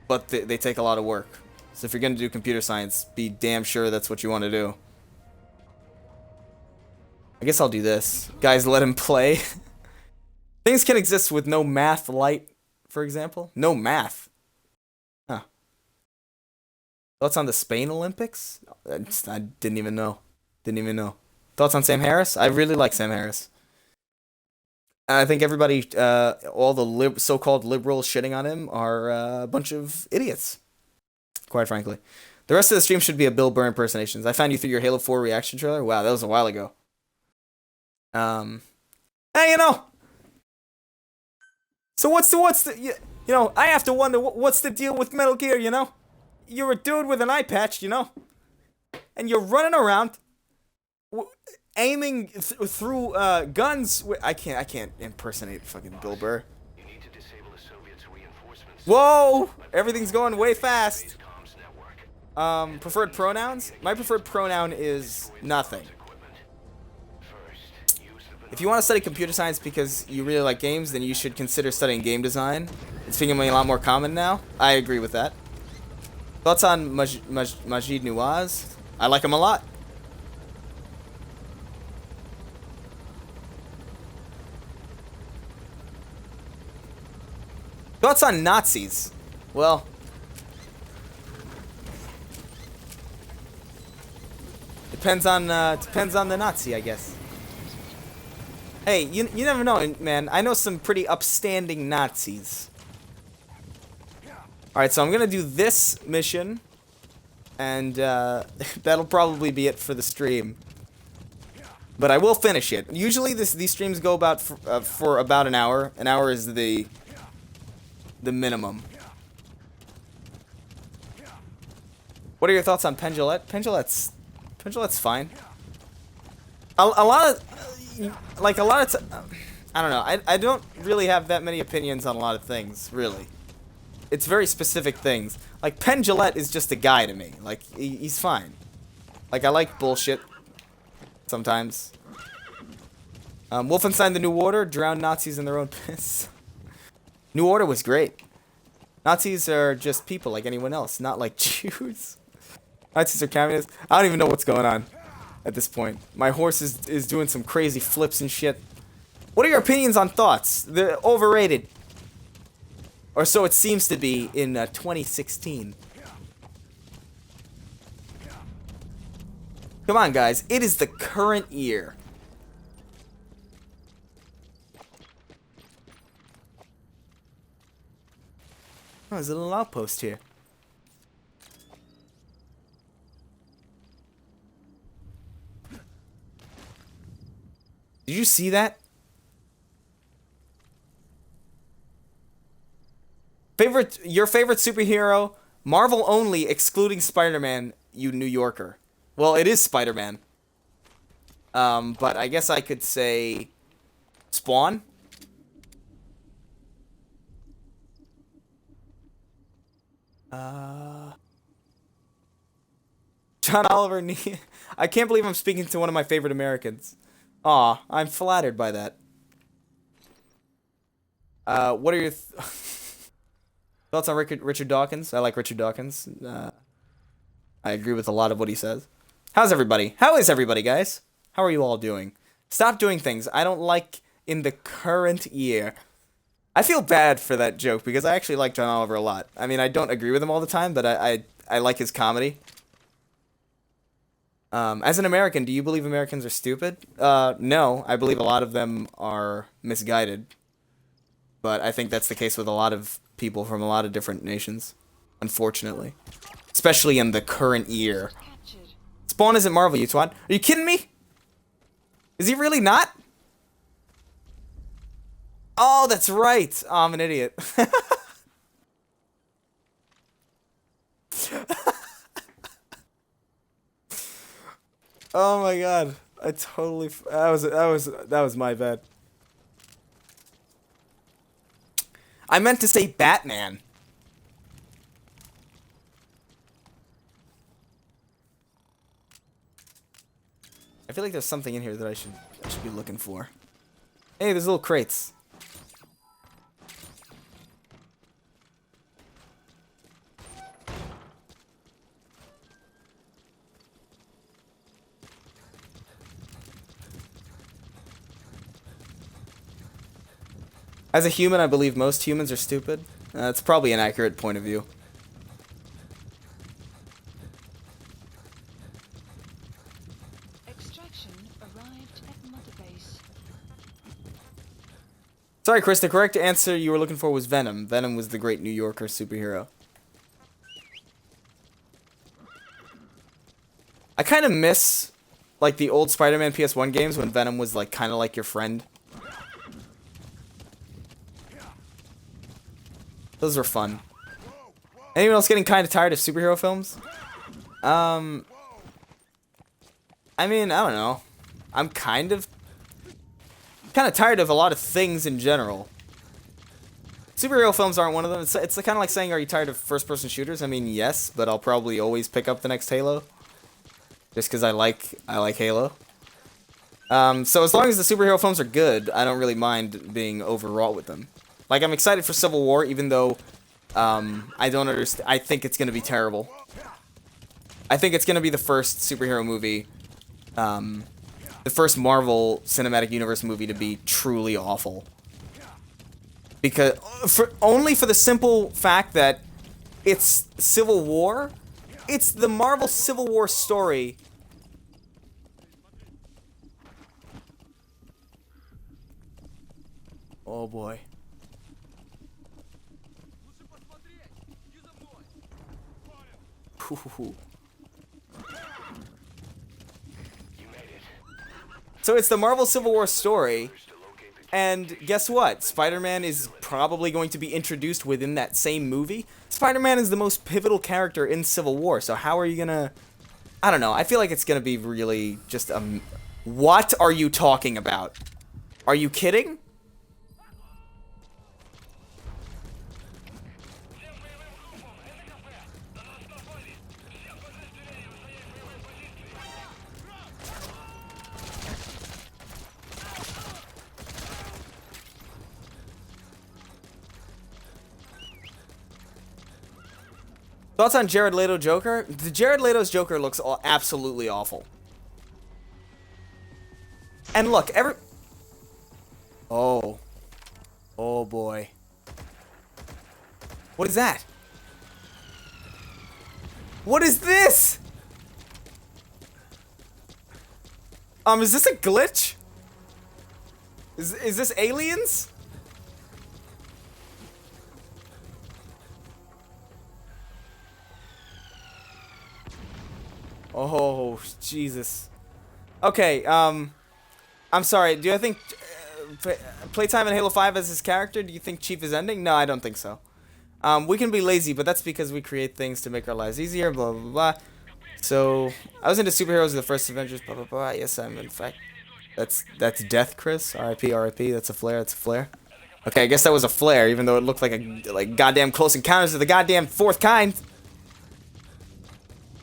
but they take a lot of work. So if you're going to do computer science, be damn sure that's what you want to do. I guess I'll do this. Guys, let him play. Things can exist with no math light, for example. No math. Huh. Thoughts on the Spain Olympics? I didn't even know. Didn't even know. Thoughts on Sam Harris? I really like Sam Harris. I think everybody, all the so-called liberals shitting on him are a bunch of idiots. Quite frankly. The rest of the stream should be a Bill Burr impersonations. I found you through your Halo 4 reaction trailer. Wow, that was a while ago. Hey, you know. So what's the you know, I have to wonder what's the deal with Metal Gear, you know? You're a dude with an eye patch, you know? And you're running around aiming through guns. I can't impersonate fucking Bill Burr. You need to disable the Soviets' reinforcements. Whoa! Everything's going way fast. Preferred pronouns? My preferred pronoun is nothing. If you want to study computer science because you really like games, then you should consider studying game design. It's becoming a lot more common now. I agree with that. Thoughts on Majid Nawaz? I like him a lot. Thoughts on Nazis? Well, depends on the Nazi, I guess. Hey, you never know, man. I know some pretty upstanding Nazis. All right, so I'm gonna do this mission, and that'll probably be it for the stream. But I will finish it. Usually, these streams go about for about an hour. An hour is the minimum. What are your thoughts on Pendulette? Pendulette's fine. A lot of I don't know. I don't really have that many opinions on a lot of things, really. It's very specific things. Like, Pendulette is just a guy to me. Like, he's fine. Like, I like bullshit sometimes. Wolfenstein The New Order, drowned Nazis in their own piss. New Order was great. Nazis are just people like anyone else, not like Jews. Nazis are communists. I don't even know what's going on at this point. My horse is doing some crazy flips and shit. What are your opinions on thoughts? They're overrated. Or so it seems to be in 2016. Come on, guys. It is the current year. Oh, there's a little outpost here. Did you see that? Your favorite superhero, Marvel only, excluding Spider-Man, you New Yorker. Well, it is Spider-Man. But I guess I could say Spawn. John Oliver. I can't believe I'm speaking to one of my favorite Americans. Aw, I'm flattered by that. What are your thoughts on Richard Dawkins? I like Richard Dawkins. I agree with a lot of what he says. How's everybody? How is everybody, guys? How are you all doing? Stop doing things I don't like in the current year. I feel bad for that joke because I actually like John Oliver a lot. I mean, I don't agree with him all the time, but I like his comedy. As an American, do you believe Americans are stupid? No, I believe a lot of them are misguided. But I think that's the case with a lot of people from a lot of different nations, unfortunately. Especially in the current year. Spawn isn't Marvel, you twat. Are you kidding me? Is he really not? Oh, that's right. Oh, I'm an idiot. Oh my god. I totally that was my bad. I meant to say Batman. I feel like there's something in here that I should be looking for. Hey, there's little crates. As a human, I believe most humans are stupid. That's probably an accurate point of view. Extraction arrived at Mother Base. Sorry, Chris, the correct answer you were looking for was Venom. Venom was the great New Yorker superhero. I kind of miss, like, the old Spider-Man PS1 games when Venom was, like, kind of like your friend. Those were fun. Anyone else getting kind of tired of superhero films? I mean, I don't know. I'm kind of tired of a lot of things in general. Superhero films aren't one of them. It's kind of like saying, are you tired of first-person shooters? I mean, yes, but I'll probably always pick up the next Halo. Just because I like Halo. So as long as the superhero films are good, I don't really mind being overwrought with them. Like, I'm excited for Civil War, even though I don't understand. I think it's going to be terrible. I think it's going to be the first superhero movie, the first Marvel Cinematic Universe movie to be truly awful. Because, only for the simple fact that it's Civil War. It's the Marvel Civil War story Oh boy. Ooh. So it's the Marvel Civil War story, and guess what? Spider-Man is probably going to be introduced within that same movie. Spider-Man is the most pivotal character in Civil War, so how are you gonna... I don't know, I feel like it's gonna be really just What are you talking about? Are you kidding? Thoughts on Jared Leto Joker? The Jared Leto's Joker looks absolutely awful. And look, Oh. Oh boy. What is that? What is this? Is this a glitch? Is this aliens? Oh, Jesus. Okay, I'm sorry. Do I think playtime in Halo 5 as his character? Do you think Chief is ending? No, I don't think so. We can be lazy, but that's because we create things to make our lives easier, blah, blah, blah. So, I was into superheroes in the first Avengers, blah, blah, blah. Yes, I'm in fact. That's death, Chris. R.I.P., R.I.P. That's a flare, that's a flare. Okay, I guess that was a flare, even though it looked like a goddamn Close Encounters of the goddamn fourth kind.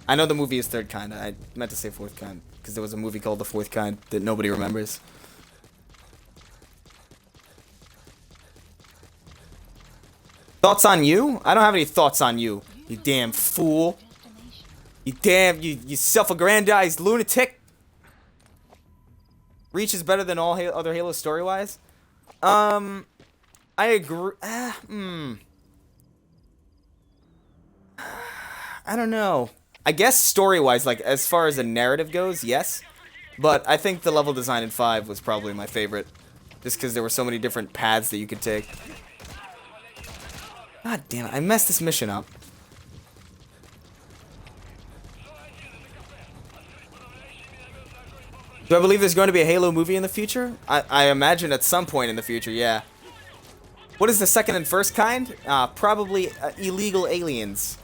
I know the movie is Third Kind. I meant to say Fourth Kind, because there was a movie called The Fourth Kind that nobody remembers. Thoughts on you? I don't have any thoughts on you, you damn fool. You damn, you self-aggrandized lunatic. Reach is better than all other Halo story-wise. I agree. I don't know. I guess story-wise, like, as far as the narrative goes, yes. But I think the level design in 5 was probably my favorite. Just because there were so many different paths that you could take. God damn it, I messed this mission up. Do I believe there's going to be a Halo movie in the future? I imagine at some point in the future, yeah. What is the second and first kind? Probably illegal aliens.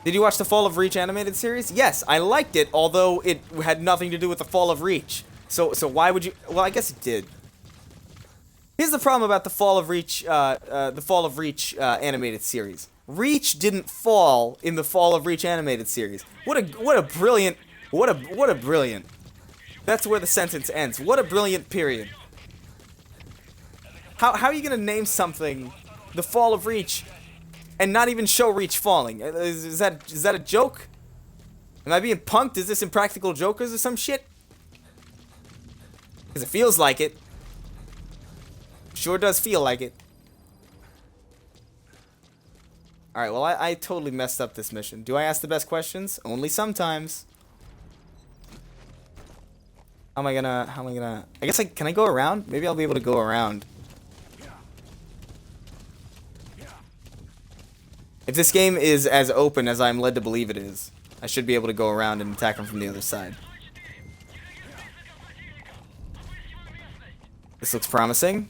Did you watch the Fall of Reach animated series? Yes, I liked it, although it had nothing to do with the Fall of Reach. So why would you... Well, I guess it did. Here's the problem about the Fall of Reach, animated series. Reach didn't fall in the Fall of Reach animated series. What a brilliant... What a brilliant... That's where the sentence ends. What a brilliant period. How are you gonna name something the Fall of Reach and not even show Reach falling? Is that a joke? Am I being punked? Is this Impractical Jokers or some shit? Because it feels like it. Sure does feel like it. Alright, well, I totally messed up this mission. Do I ask the best questions? Only sometimes. How am I gonna... I guess can I go around? Maybe I'll be able to go around. If this game is as open as I'm led to believe it is, I should be able to go around and attack him from the other side. This looks promising.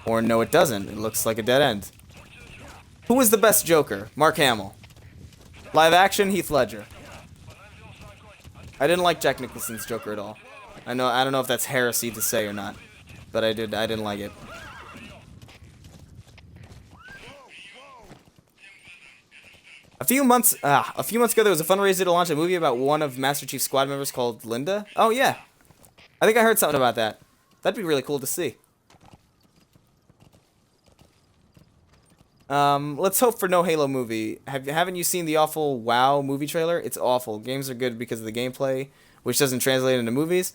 Or no, it doesn't. It looks like a dead end. Who was the best Joker? Mark Hamill. Live action, Heath Ledger. I didn't like Jack Nicholson's Joker at all. I don't know if that's heresy to say or not, but I didn't like it. A few months ago, there was a fundraiser to launch a movie about one of Master Chief's squad members called Linda. Oh yeah, I think I heard something about that. That'd be really cool to see. Let's hope for no Halo movie. Haven't you seen the awful WoW movie trailer? It's awful. Games are good because of the gameplay, which doesn't translate into movies.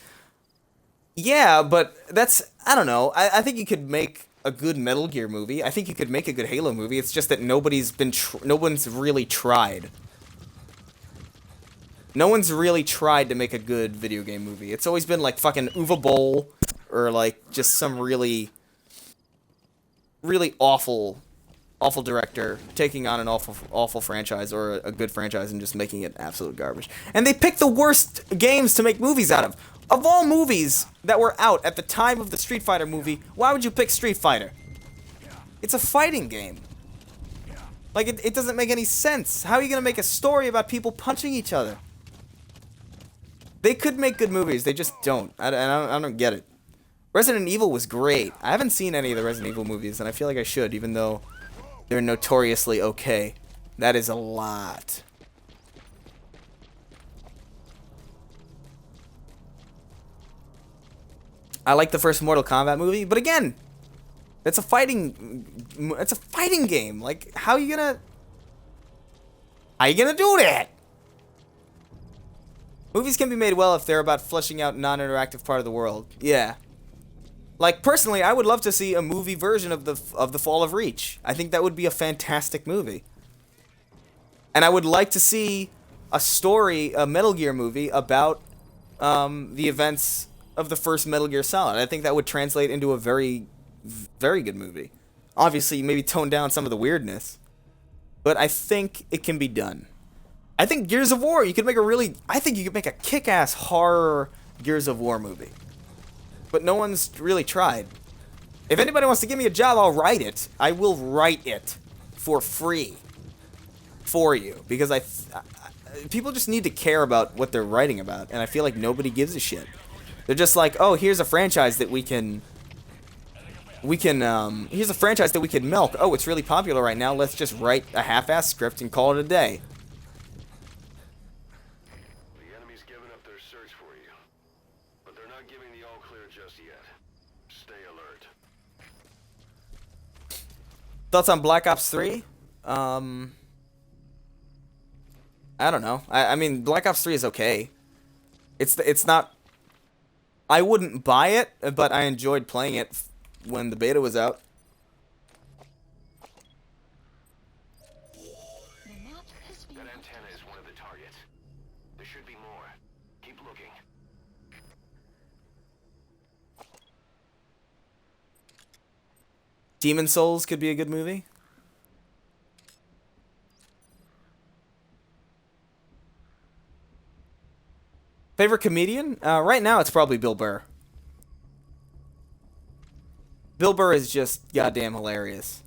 Yeah, but I don't know. I think you could make a good Metal Gear movie. I think you could make a good Halo movie. It's just that no one's really tried. No one's really tried to make a good video game movie. It's always been like fucking Uwe Boll or like just some really awful director taking on an awful franchise or a good franchise and just making it absolute garbage. And they picked the worst games to make movies out of. Of all movies that were out at the time of the Street Fighter movie, why would you pick Street Fighter? It's a fighting game. Like, it doesn't make any sense. How are you going to make a story about people punching each other? They could make good movies, they just don't. I don't get it. Resident Evil was great. I haven't seen any of the Resident Evil movies, and I feel like I should, even though they're notoriously okay. That is a lot. I like the first Mortal Kombat movie, but again, it's a fighting game. Like, how you gonna do that? Movies can be made well if they're about fleshing out non-interactive part of the world. Yeah. Like, personally, I would love to see a movie version of the Fall of Reach. I think that would be a fantastic movie. And I would like to see a Metal Gear movie about the events of the first Metal Gear Solid. I think that would translate into a very, very good movie. Obviously, maybe tone down some of the weirdness. But I think it can be done. I think Gears of War, you could make a kick-ass horror Gears of War movie. But no one's really tried. If anybody wants to give me a job, I'll write it. I will write it for free for you, because people just need to care about what they're writing about, and I feel like nobody gives a shit. They're just like, oh, here's a franchise that we can milk. Oh, it's really popular right now. Let's just write a half-ass script and call it a day. The enemy's given up their search for you, but they're not giving the all clear just yet. Stay alert. Thoughts on Black Ops 3? I don't know. I mean, Black Ops 3 is okay. It's not... I wouldn't buy it, but I enjoyed playing it when the beta was out. That antenna is one of the targets. There should be more. Keep looking. Demon Souls could be a good movie. Favorite comedian? Right now, it's probably Bill Burr. Bill Burr is just goddamn hilarious.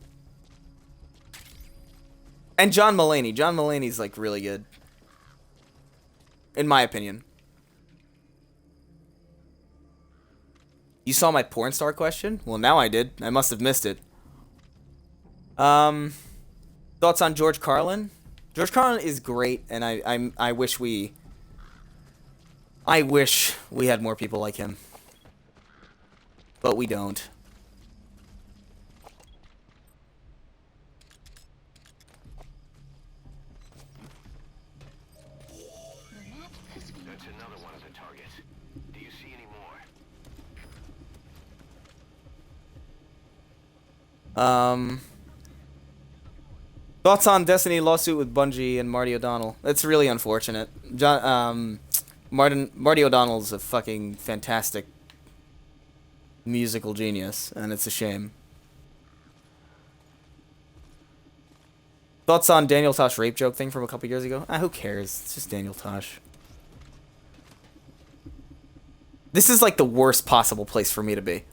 And John Mulaney. John Mulaney's, like, really good. In my opinion. You saw my porn star question? Well, now I did. I must have missed it. Thoughts on George Carlin? George Carlin is great, and I wish we had more people like him. But we don't. That's another one of the targets. Do you see any more? Thoughts on Destiny lawsuit with Bungie and Marty O'Donnell? That's really unfortunate. Marty O'Donnell's a fucking fantastic musical genius, and it's a shame. Thoughts on Daniel Tosh rape joke thing from a couple years ago? Who cares? It's just Daniel Tosh. This is like the worst possible place for me to be.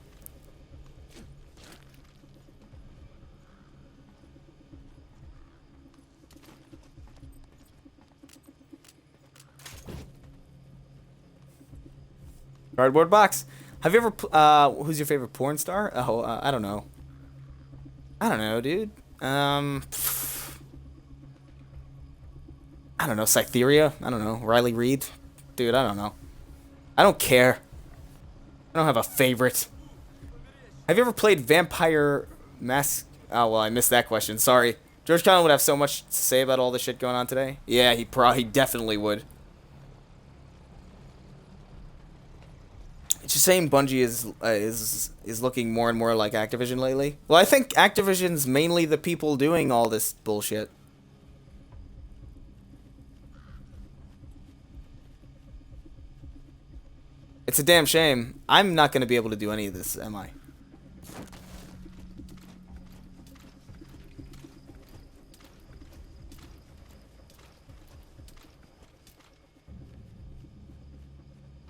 Cardboard box. Have you ever, who's your favorite porn star? Oh, I don't know. I don't know, dude. I don't know, Cytheria? I don't know, Riley Reid? Dude, I don't know. I don't care. I don't have a favorite. Have you ever played Vampire Mask? Oh, well, I missed that question, sorry. George Carlin would have so much to say about all the shit going on today. Yeah, he definitely would. It's just saying Bungie is looking more and more like Activision lately. Well, I think Activision's mainly the people doing all this bullshit. It's a damn shame. I'm not gonna be able to do any of this, am I?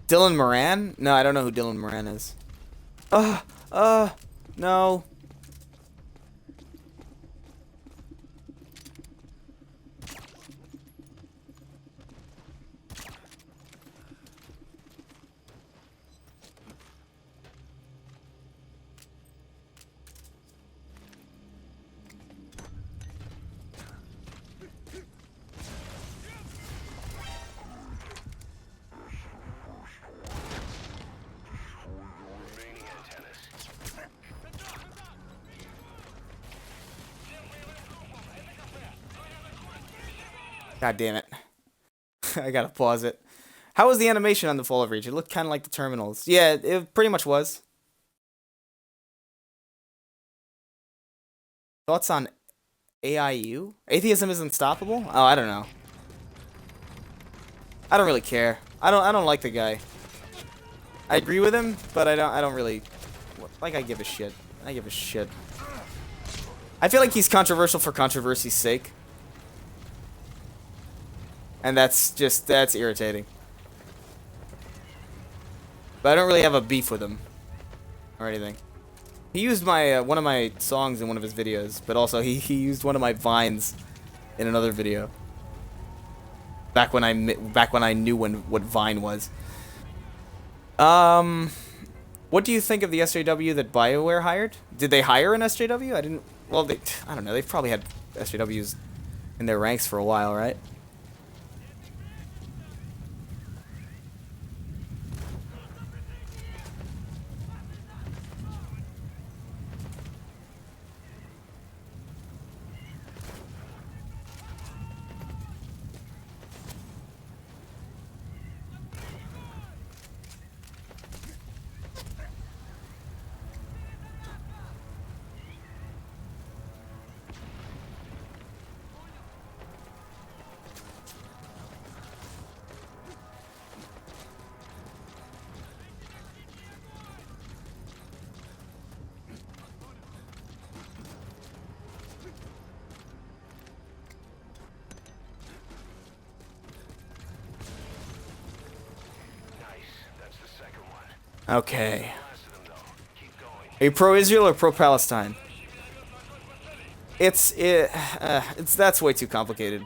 Dylan Moran? No, I don't know who Dylan Moran is. No. Remaining antennas. God damn it. I gotta pause it. How was the animation on the Fall of Reach? It looked kind of like the terminals. Yeah, it pretty much was. Thoughts on AIU? Atheism is unstoppable? Oh, I don't know. I don't really care. I don't like the guy. I agree with him, but I don't really like. I give a shit. I give a shit. I feel like he's controversial for controversy's sake. And that's irritating. But I don't really have a beef with him or anything. He used my one of my songs in one of his videos, but also he used one of my vines in another video. Back when I knew what Vine was. What do you think of the SJW that BioWare hired? Did they hire an SJW? I didn't. Well, I don't know. They've probably had SJWs in their ranks for a while, right? Okay. Are you pro-Israel or pro-Palestine? It's that's way too complicated.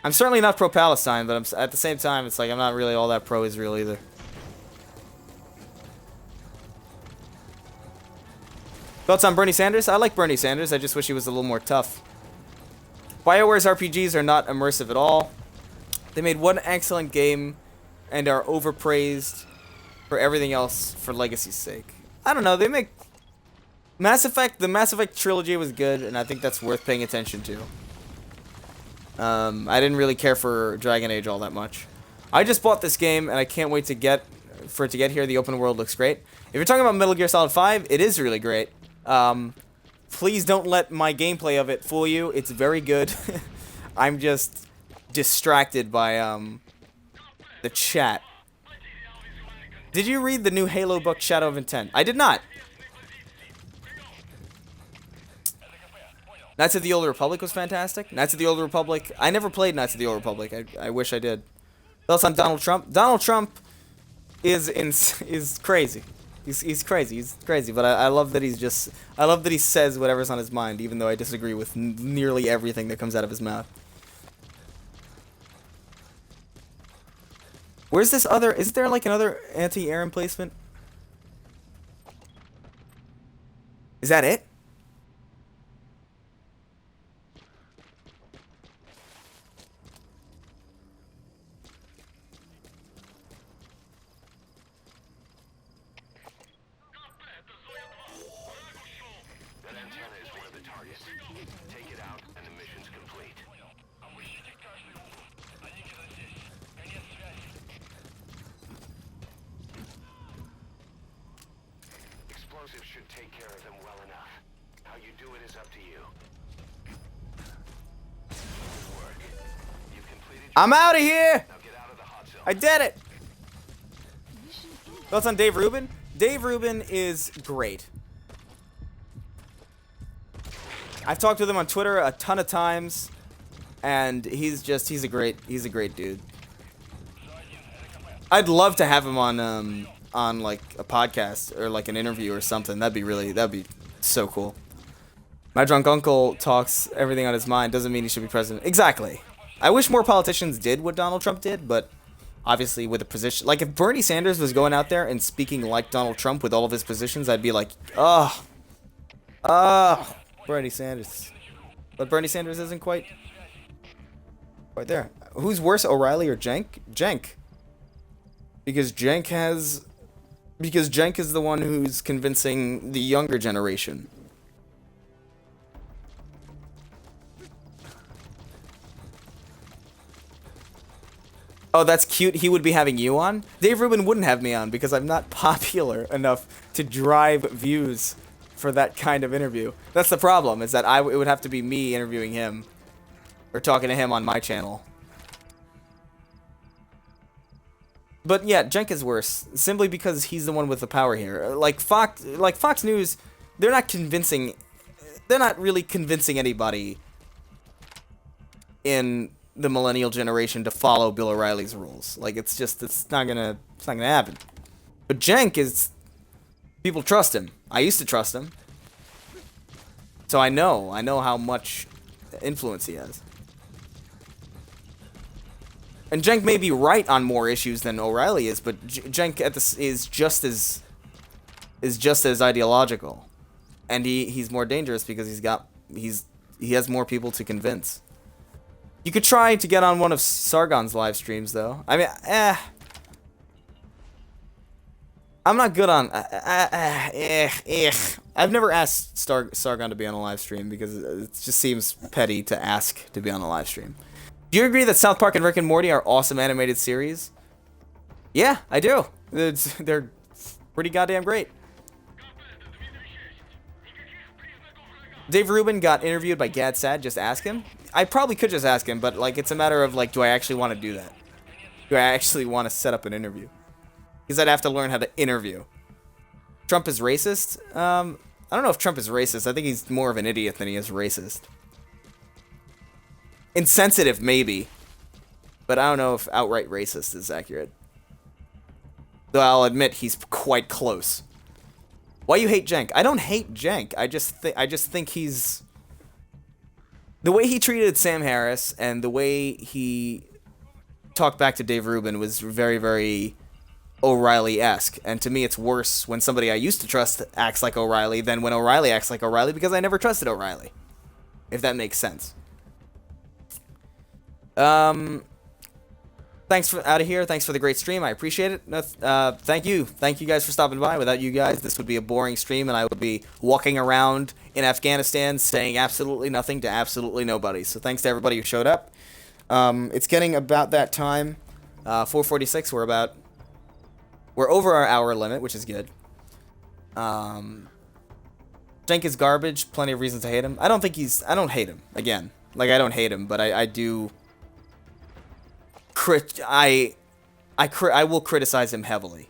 I'm certainly not pro-Palestine, but at the same time, it's like I'm not really all that pro-Israel either. Thoughts on Bernie Sanders? I like Bernie Sanders. I just wish he was a little more tough. BioWare's RPGs are not immersive at all. They made one excellent game and are overpraised for everything else for legacy's sake. I don't know, they make Mass Effect, the Mass Effect trilogy was good, and I think that's worth paying attention to. I didn't really care for Dragon Age all that much. I just bought this game, and I can't wait for it to get here. The open world looks great. If you're talking about Metal Gear Solid 5, it is really great. Please don't let my gameplay of it fool you. It's very good. I'm just distracted by the chat. Did you read the new Halo book, Shadow of Intent? I did not. Knights of the Old Republic was fantastic. Knights of the Old Republic. I never played Knights of the Old Republic. I wish I did. Thoughts on Donald Trump? Donald Trump is crazy. He's crazy. He's crazy. But I love that I love that he says whatever's on his mind, even though I disagree with nearly everything that comes out of his mouth. Where's this other? Is there like another anti-air emplacement? Is that it? That antenna is one of the targets. Take it out and the mission's complete. Explosives should take care of them well enough. How you do it is up to you. Good work. You've completed. I'm out of here. Now get I did it! Thoughts on Dave Rubin? Dave Rubin is great. I've talked with him on Twitter a ton of times, and he's a great dude. I'd love to have him on like a podcast or like an interview or something. That'd be so cool. My drunk uncle talks everything on his mind. Doesn't mean he should be president. Exactly. I wish more politicians did what Donald Trump did, but obviously with a position like if Bernie Sanders was going out there and speaking like Donald Trump with all of his positions, I'd be like, Bernie Sanders. But Bernie Sanders isn't quite there. Who's worse, O'Reilly or Cenk? Cenk. Because Cenk is the one who's convincing the younger generation. Oh, that's cute. He would be having you on? Dave Rubin wouldn't have me on because I'm not popular enough to drive views for that kind of interview. That's the problem, is that it would have to be me interviewing him or talking to him on my channel. But yeah, Cenk is worse simply because he's the one with the power here. Like Fox News, they're not really convincing anybody in the millennial generation to follow Bill O'Reilly's rules. Like it's not gonna happen. But Cenk is, people trust him. I used to trust him, so I know how much influence he has. And Cenk may be right on more issues than O'Reilly is, but Cenk is just as ideological, and he's more dangerous because he has more people to convince. You could try to get on one of Sargon's live streams, though. I mean, I'm not good on. I've never asked Sargon to be on a live stream because it just seems petty to ask to be on a live stream. Do you agree that South Park and Rick and Morty are awesome animated series? Yeah, I do. They're pretty goddamn great. Dave Rubin got interviewed by Gad Sad. Just ask him. I probably could just ask him, but like it's a matter of like, do I actually want to do that? Do I actually want to set up an interview? Because I'd have to learn how to interview. Trump is racist? I don't know if Trump is racist. I think he's more of an idiot than he is racist. Insensitive, maybe. But I don't know if outright racist is accurate. Though I'll admit he's quite close. Why you hate Cenk? I don't hate Cenk. I just think he's... The way he treated Sam Harris and the way he talked back to Dave Rubin was very, very O'Reilly-esque. And to me, it's worse when somebody I used to trust acts like O'Reilly than when O'Reilly acts like O'Reilly because I never trusted O'Reilly. If that makes sense. Thanks for out of here. Thanks for the great stream. I appreciate it. Thank you guys for stopping by. Without you guys, this would be a boring stream, and I would be walking around in Afghanistan saying absolutely nothing to absolutely nobody. So thanks to everybody who showed up. It's getting about that time. 4:46. We're over our hour limit, which is good. Cenk is garbage. Plenty of reasons to hate him. I don't hate him. Again, like I don't hate him, but I do. I will criticize him heavily.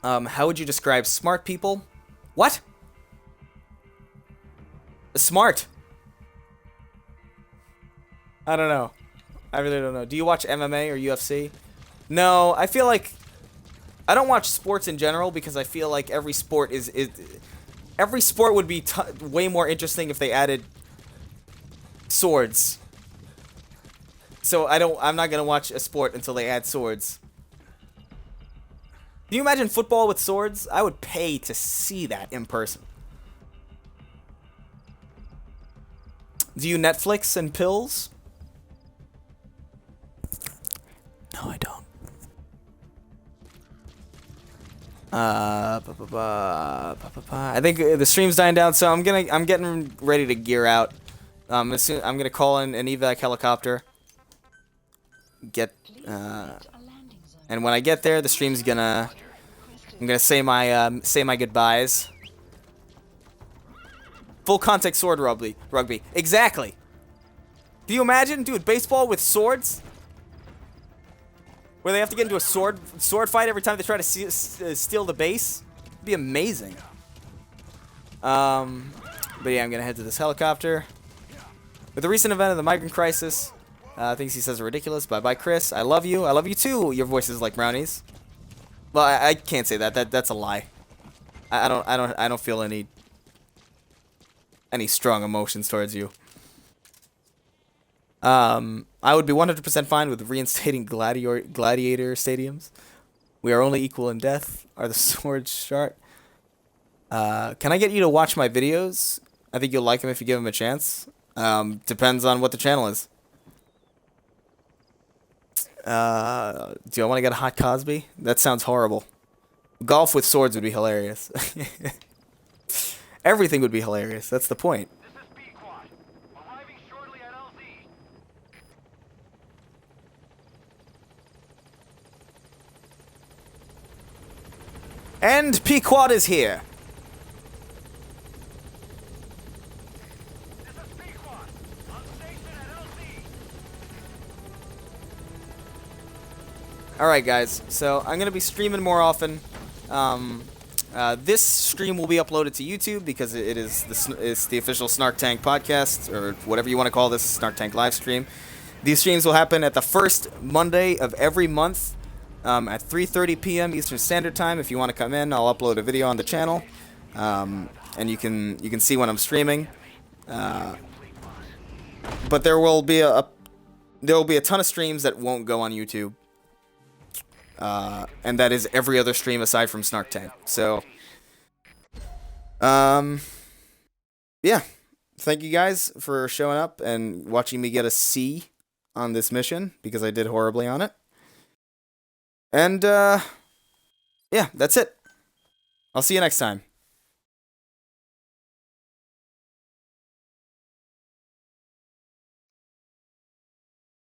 How would you describe smart people? What? Smart. I don't know. I really don't know. Do you watch MMA or UFC? No, I feel like I don't watch sports in general because I feel like every sport every sport would be way more interesting if they added swords. So I'm not gonna watch a sport until they add swords. Can you imagine football with swords? I would pay to see that in person. Do you Netflix and pills? No, I don't. I think the stream's dying down, so I'm getting ready to gear out. I'm gonna call in an evac helicopter. And when I get there, the stream's I'm gonna say my goodbyes. Full contact sword rugby. Exactly. Do you imagine, dude, baseball with swords? where they have to get into a sword fight every time they try to steal the base. It'd be amazing. But yeah, I'm gonna head to this helicopter. With the recent event of the migrant crisis, things he says are ridiculous. Bye bye, Chris. I love you. I love you too. Your voice is like brownies. Well, I can't say that. That's a lie. I don't feel any strong emotions towards you. I would be 100% fine with reinstating gladiator stadiums. We are only equal in death. Are the swords sharp? Can I get you to watch my videos? I think you'll like them if you give them a chance. Depends on what the channel is. Do I want to get a hot Cosby? That sounds horrible. Golf with swords would be hilarious. Everything would be hilarious. That's the point. This is B-Quad. Arriving shortly at LZ. And P-Quad is here. This is B-Quad. On station at LZ. Alright guys, so I'm going to be streaming more often. This stream will be uploaded to YouTube because it's the official Snark Tank podcast, or whatever you want to call this, Snark Tank live stream. These streams will happen at the first Monday of every month at 3:30 p.m. Eastern Standard Time. If you want to come in, I'll upload a video on the channel, and you can see when I'm streaming. But there will be a ton of streams that won't go on YouTube. And that is every other stream aside from Snark Tank. So, yeah. Thank you guys for showing up and watching me get a C on this mission, because I did horribly on it. And, yeah, that's it. I'll see you next time.